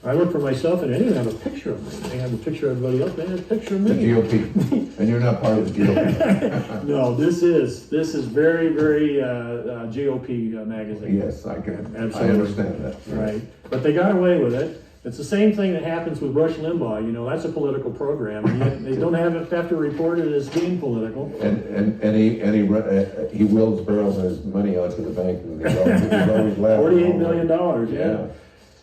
I looked for myself and they didn't have a picture of me. They have a picture of everybody else. They had a picture of me. The GOP. And you're not part of the GOP. No, this is very, very GOP magazine. Yes, I Absolutely. I understand that. Right. But they got away with it. It's the same thing that happens with Rush Limbaugh. That's a political program. And yet they don't have to report it as being political. And he wills barrels his money onto the bank and he's always laughing. $48 million, yeah.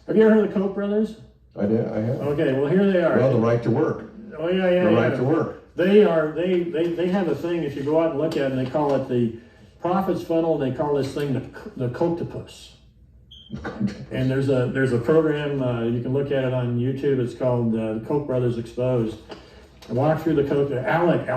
Have you ever heard of the Koch brothers? I did. I have. Okay, well, here they are. Well, the right to work. Oh, yeah. The right to work. They have a thing, if you go out and look at it, they call it the profits funnel. They call this thing the Coctopus. And there's a program, you can look at it on YouTube. It's called the Koch Brothers Exposed. I walk through the Koch, Alec,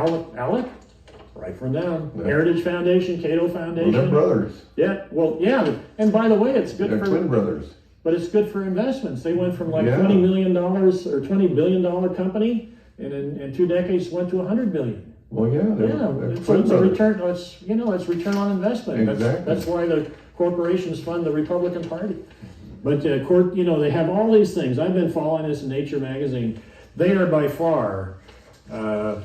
right from them. Yeah. Heritage Foundation, Cato Foundation. Well, they're brothers. Yeah, well, yeah. And by the way, it's good they're twin brothers. But it's good for investments. They went from like $20 million or $20 billion company, and in 2 decades went to $100 billion. Well, they're it's a return. It's return on investment. Exactly. That's why the corporations fund the Republican Party. But they have all these things. I've been following this in Nature magazine. They are by far, they're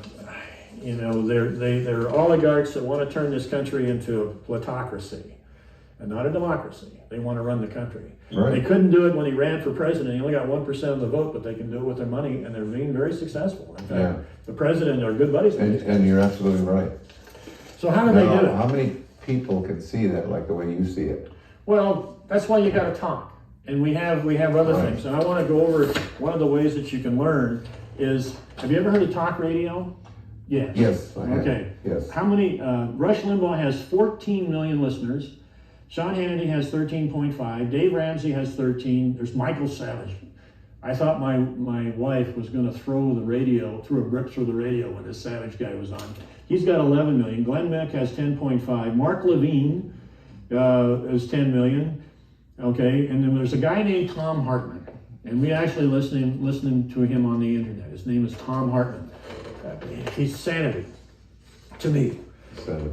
oligarchs that want to turn this country into a plutocracy and not a democracy. They want to run the country. Right. They couldn't do it when he ran for president. He only got 1% of the vote, but they can do it with their money, and they're being very successful. In fact, the president are good buddies with these guys. And you're absolutely right. So how do they do it? How many people can see that like the way you see it? Well, that's why you got to talk. And we have other things. And I want to go over one of the ways that you can learn is, have you ever heard of talk radio? Yes. Yes, I have. Okay. Yes. How many, Rush Limbaugh has 14 million listeners. Sean Hannity has 13.5. Dave Ramsey has 13. There's Michael Savage. I thought my wife was going to throw a brick through the radio when this Savage guy was on. He's got 11 million. Glenn Beck has 10.5. Mark Levine is 10 million. Okay, and then there's a guy named Tom Hartman, and we actually listening to him on the internet. His name is Tom Hartman. He's sanity to me.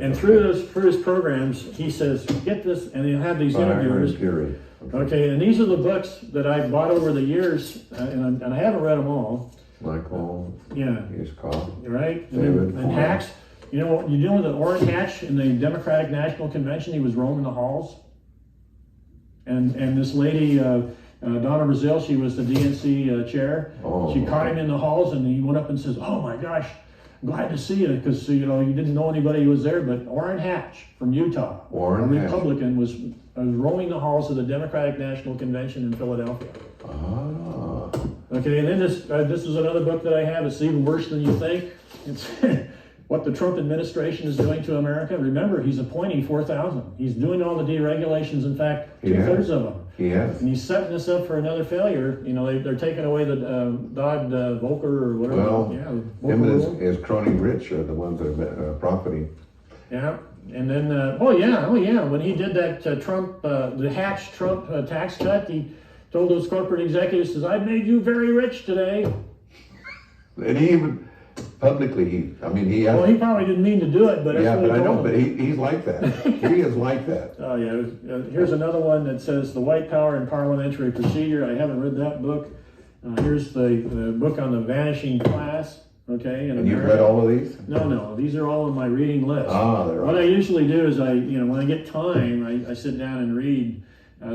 And through his programs, he says, get this, and he'll have these interviewers. Okay, and these are the books that I've bought over the years, and I haven't read them all. Michael. Yeah. He's called. Right? David. And Hacks. You know, you dealing with Orrin Hatch in the Democratic National Convention, he was roaming the halls. And this lady, Donna Brazil, she was the DNC chair. She caught him in the halls, and he went up and says, "Oh my gosh, I'm glad to see you," because you didn't know anybody who was there. But Orrin Hatch from Utah, a Republican, was roaming the halls of the Democratic National Convention in Philadelphia. Okay, and then this is another book that I have. It's even worse than you think. It's what the Trump administration is doing to America. Remember, he's appointing 4,000. He's doing all the deregulations. In fact, 2/3 of them. Yes. And he's setting us up for another failure. They're taking away the Dodd-Volcker or whatever. Well, him and his crony Rich are the ones that are profiting. Yeah. And then, when he did that the Hatch-Trump tax cut, he told those corporate executives, says, "I've made you very rich today." And he even publicly, he probably didn't mean to do it, but yeah, but I know, but he's like that. He is like that. Oh yeah. Here's another one that says the white power and parliamentary procedure. I haven't read that book. Here's the book on the vanishing class. Okay. And you've read all of these? No. These are all on my reading list. They're what I usually do is when I get time, I sit down and read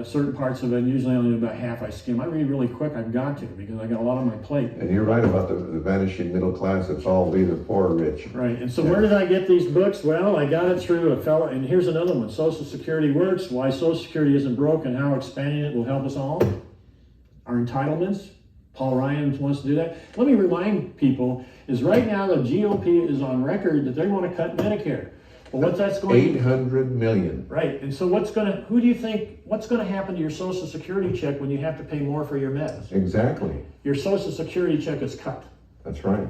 certain parts of it. Usually only about half I skim. I read really quick. I've got to, because I got a lot on my plate. And you're right about the vanishing middle class. It's all either poor or rich. Right. And so where did I get these books? Well, I got it through a fellow. And here's another one: Social Security Works: Why Social Security Isn't Broke and How Expanding It Will Help Us All. Our entitlements. Paul Ryan wants to do that. Let me remind people: is right now the GOP is on record that they want to cut Medicare. Well, what's that's going? 800 million. Right. And so what's going to happen to your Social Security check when you have to pay more for your meds? Exactly. Your Social Security check is cut. That's right.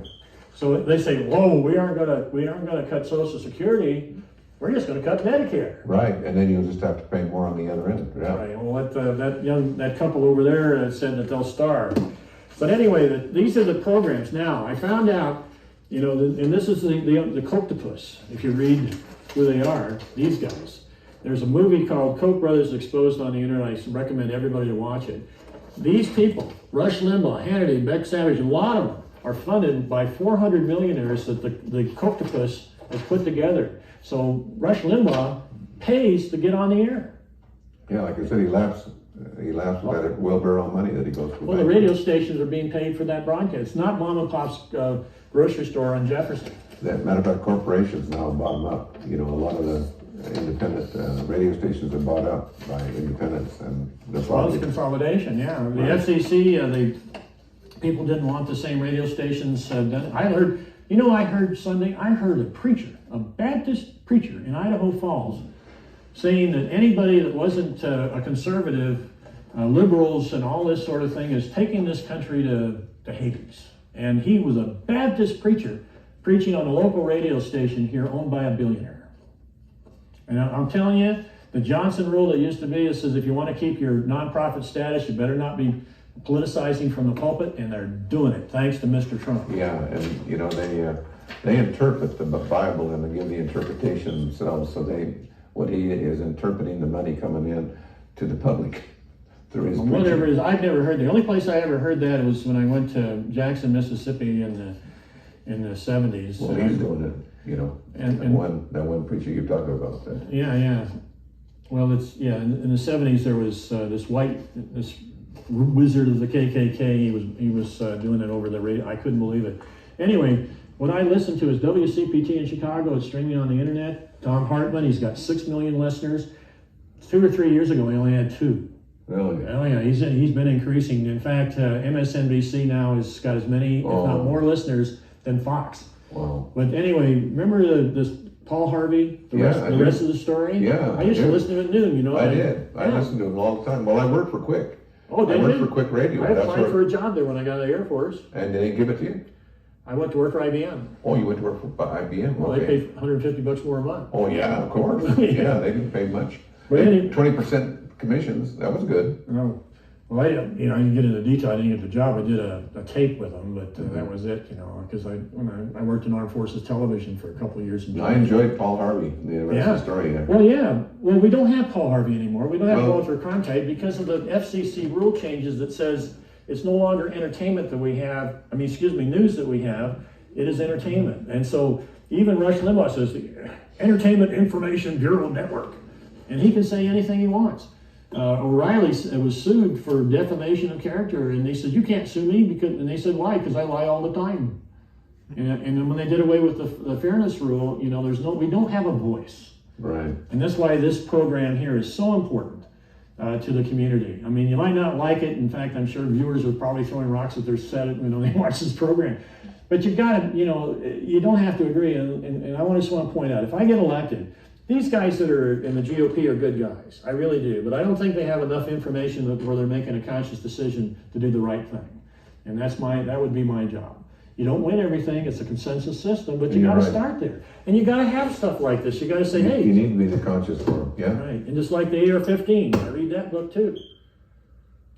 So they say, "Whoa, we aren't going to cut Social Security. We're just going to cut Medicare." Right. And then you'll just have to pay more on the other end. Yeah. Right. Well, that couple over there said that they'll starve. But anyway, these are the programs. Now I found out, and this is the Coctopus. If you read who they are, these guys. There's a movie called Koch Brothers Exposed on the internet. I recommend everybody to watch it. These people, Rush Limbaugh, Hannity, Beck Savage, a lot of them are funded by 400 millionaires that the Coctopus has put together. So Rush Limbaugh pays to get on the air. Yeah, like I said, he laughs at that wheelbarrow of money that he goes to. Well, the radio stations are being paid for that broadcast. It's not mom and pop's grocery store on Jefferson. That matter of fact, corporations now bottom up. A lot of the independent radio stations are bought up by independents, and it's consolidation. Yeah, the FCC, People didn't want the same radio stations done. I heard Sunday, I heard a preacher, a Baptist preacher in Idaho Falls, saying that anybody that wasn't a conservative, liberals and all this sort of thing is taking this country to Hades. And he was a Baptist preacher preaching on a local radio station here owned by a billionaire. And I'm telling you, the Johnson rule that used to be, it says if you want to keep your nonprofit status, you better not be politicizing from the pulpit, and they're doing it thanks to Mr. Trump. Yeah, and you know, they interpret the Bible and they give the interpretation themselves. So what he is interpreting the money coming in to the public through his preaching. Whatever it is, I've never heard. The only place I ever heard that was when I went to Jackson, Mississippi in the 70s. Well, he's doing it, you know. And that one preacher you're talking about. That. Yeah. Well, in the 70s there was this wizard of the KKK. He was doing it over the radio. I couldn't believe it. Anyway, what I listened to is WCPT in Chicago. It's streaming on the internet. Tom Hartman, he's got 6 million listeners. 2 or 3 years ago, he only had 2. Really? Oh yeah, he's been increasing. In fact, MSNBC now has got as many, if not more, listeners than Fox. Wow. But anyway, remember this Paul Harvey? The rest of the story? Yeah. I used to listen to it at noon. You know. I did. I listened to him a long time. Well, I worked for Quick. Oh, did I worked you? for Quick Radio. I applied for a job there when I got out of the Air Force. And they didn't give it to you? I went to work for IBM. Oh, you went to work for IBM? Well, okay. they paid $150 more a month. Oh, yeah, of course. Yeah, they didn't pay much. But 20% commissions. That was good. No. Well, I didn't get into detail. I didn't get the job. I did a tape with them, but that was it, because when I worked in Armed Forces Television for a couple of years. I enjoyed Paul Harvey, the rest of the story. Yeah. Well, we don't have Paul Harvey anymore. We don't have Walter Cronkite because of the FCC rule changes that says it's no longer entertainment that we have. News that we have. It is entertainment. And so even Rush Limbaugh says the Entertainment Information Bureau Network, and he can say anything he wants. O'Reilly was sued for defamation of character, and they said, you can't sue me, and they said, why? Because I lie all the time. And then when they did away with the fairness rule, we don't have a voice. Right. And that's why this program here is so important to the community. You might not like it. In fact, I'm sure viewers are probably throwing rocks at their set when they watch this program. But you've got to, you don't have to agree. And I just want to point out, if I get elected, these guys that are in the GOP are good guys. I really do. But I don't think they have enough information where they're making a conscious decision to do the right thing. And that would be my job. You don't win everything. It's a consensus system, but you got to start there. And you got to have stuff like this. You got to say, hey. You need to be the conscious one. Yeah. Right. And just like the AR-15, I read that book too.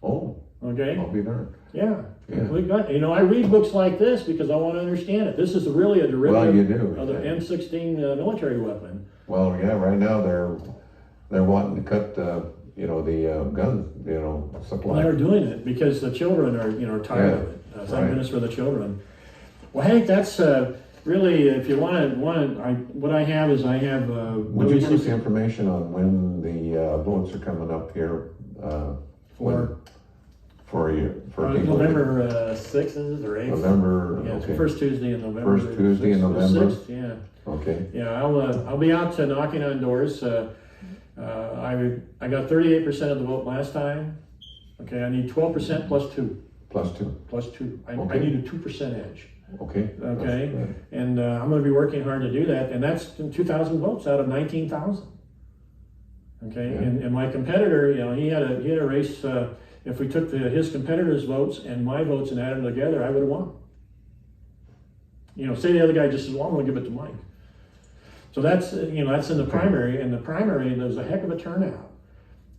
Oh. Okay. I'll be darned. Yeah. I read books like this because I want to understand it. This is really a derivative of the M16 military weapon. Well, yeah. Right now they're wanting to cut the gun supply. Well, they're doing it because the children are tired of it. Thank goodness for the children. Well, Hank, that's really, if you want, what I have is would you give us the information on when the votes are coming up here for people? November 6th is it, or 8th? November. Yeah, it's the first Tuesday in November. First Tuesday in November. 6th, yeah. Okay. Yeah, I'll be out knocking on doors. I got 38% of the vote last time. Okay, I need 12% plus 2. Plus 2. Plus 2. I need a 2% edge. Okay. Okay. And I'm going to be working hard to do that. And that's 2,000 votes out of 19,000. Okay. Yeah. And my competitor, he had a race. If we took his competitor's votes and my votes and added them together, I would have won. Say the other guy just says, well, I'm going to give it to Mike. So that's in the primary. And the primary, there was a heck of a turnout.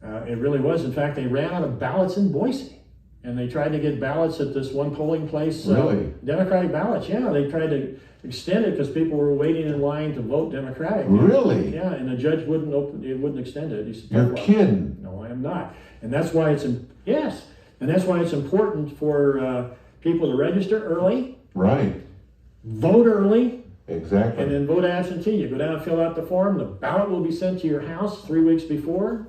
It really was. In fact, they ran out of ballots in Boise. And they tried to get ballots at this one polling place. Really? Democratic ballots, yeah. They tried to extend it because people were waiting in line to vote Democratic. Really? Yeah, and the judge wouldn't extend it. He said, "You're kidding." No, I am not. And that's why it's important for people to register early. Right. Vote early. Exactly. And then vote absentee. You go down and fill out the form. The ballot will be sent to your house 3 weeks before.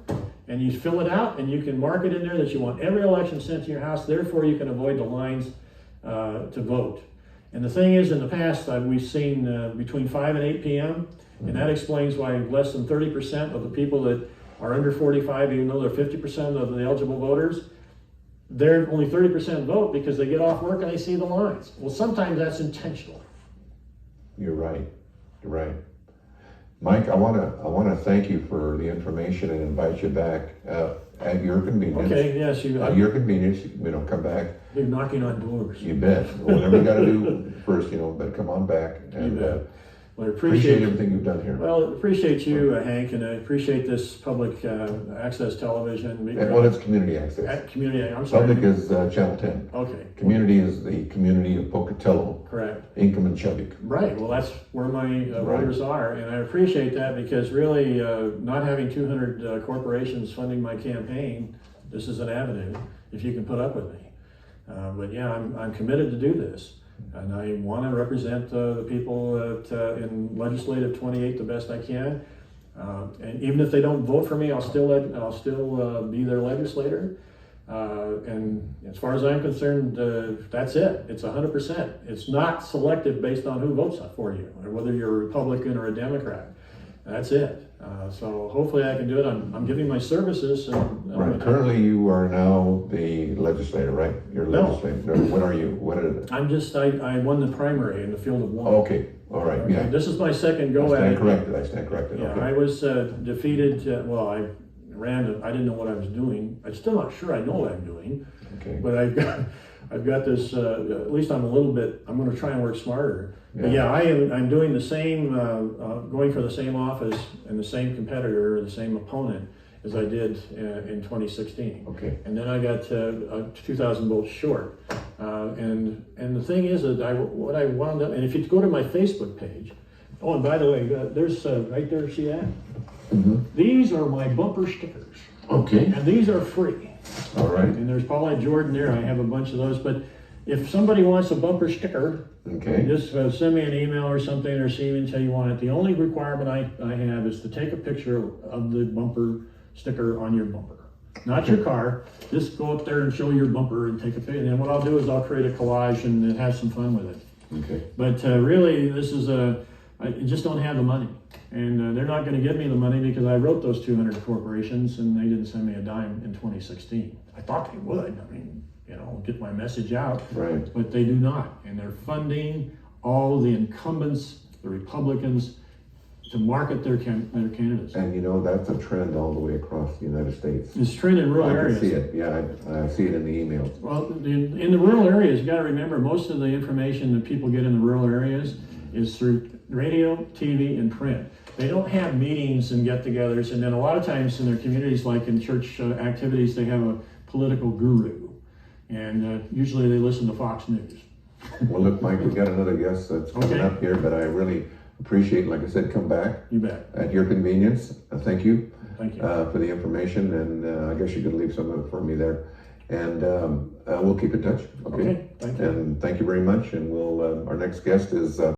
And you fill it out, and you can mark it in there that you want every election sent to your house. Therefore, you can avoid the lines to vote. And the thing is, in the past, we've seen between 5 and 8 p.m., and that explains why less than 30% of the people that are under 45, even though they're 50% of the eligible voters, they're only 30% vote because they get off work and they see the lines. Well, sometimes that's intentional. You're right. You're right. Mike, I wanna thank you for the information and invite you back at your convenience. Okay, yes, At your convenience, come back. you're knocking on doors. You bet. Whatever you gotta do first, but come on back. And bet. Well, I appreciate everything you've done here. Well, appreciate you, Hank, and I appreciate this public access television. Well, it's community access. Community, I'm sorry. Public is Channel 10. Okay. Community is the community of Pocatello, Correct. Ingham and Chubbuck. Right, well, that's where my voters are, and I appreciate that because really, not having 200 corporations funding my campaign, this is an avenue, if you can put up with me. But yeah, I'm committed to do this. And I want to represent the people in Legislative 28 the best I can. And even if they don't vote for me, I'll still be their legislator. And as far as I'm concerned, that's it. It's 100%. It's not selected based on who votes for you, or whether you're a Republican or a Democrat. That's it. So hopefully I can do it. I'm giving my services. Right. Currently, you are now the legislator, right? You're legislator. No. What are you? What is it? I won the primary in the field of one. Oh, okay. All right. Okay. Yeah. This is my second go at it. I stand corrected. Yeah, Okay. I was defeated. I ran. I didn't know what I was doing. I'm still not sure I know what I'm doing. Okay. But I've got this. At least I'm a little bit. I'm going to try and work smarter. Yeah. But yeah, I'm doing the same. Going for the same office and the same competitor or the same opponent as I did in 2016. Okay. And then I got 2,000 votes short. And the thing is that what I wound up. And if you go to my Facebook page. Oh, and by the way, there's right there. See that? Mm-hmm. These are my bumper stickers. Okay. And these are free. All right. And there's Paulette Jordan there. I have a bunch of those. But if somebody wants a bumper sticker, okay, just send me an email or something, or see me and tell you want it. The only requirement I have is to take a picture of the bumper sticker on your bumper, not your car. Just go up there and show your bumper and take a picture. And then what I'll do is I'll create a collage and have some fun with it. Okay. But really, this is I just don't have the money. And they're not going to give me the money because I wrote those 200 corporations and they didn't send me a dime in 2016. I thought they would. I mean, get my message out. Right. But they do not. And they're funding all the incumbents, the Republicans, to market their candidates. And that's a trend all the way across the United States. It's trend in rural areas. I can see it. Yeah, I see it in the emails. Well, in the rural areas, you got to remember most of the information that people get in the rural areas is through radio, TV, and print. They don't have meetings and get-togethers, and then a lot of times in their communities, like in church activities, they have a political guru, and usually they listen to Fox News. Well, look, Mike, we've got another guest that's coming up here, but I really appreciate, like I said, come back. You bet. At your convenience. Thank you. Thank you. For the information, and I guess you could leave some of it for me there. And we'll keep in touch. Okay. Thank you. And thank you very much. And our next guest is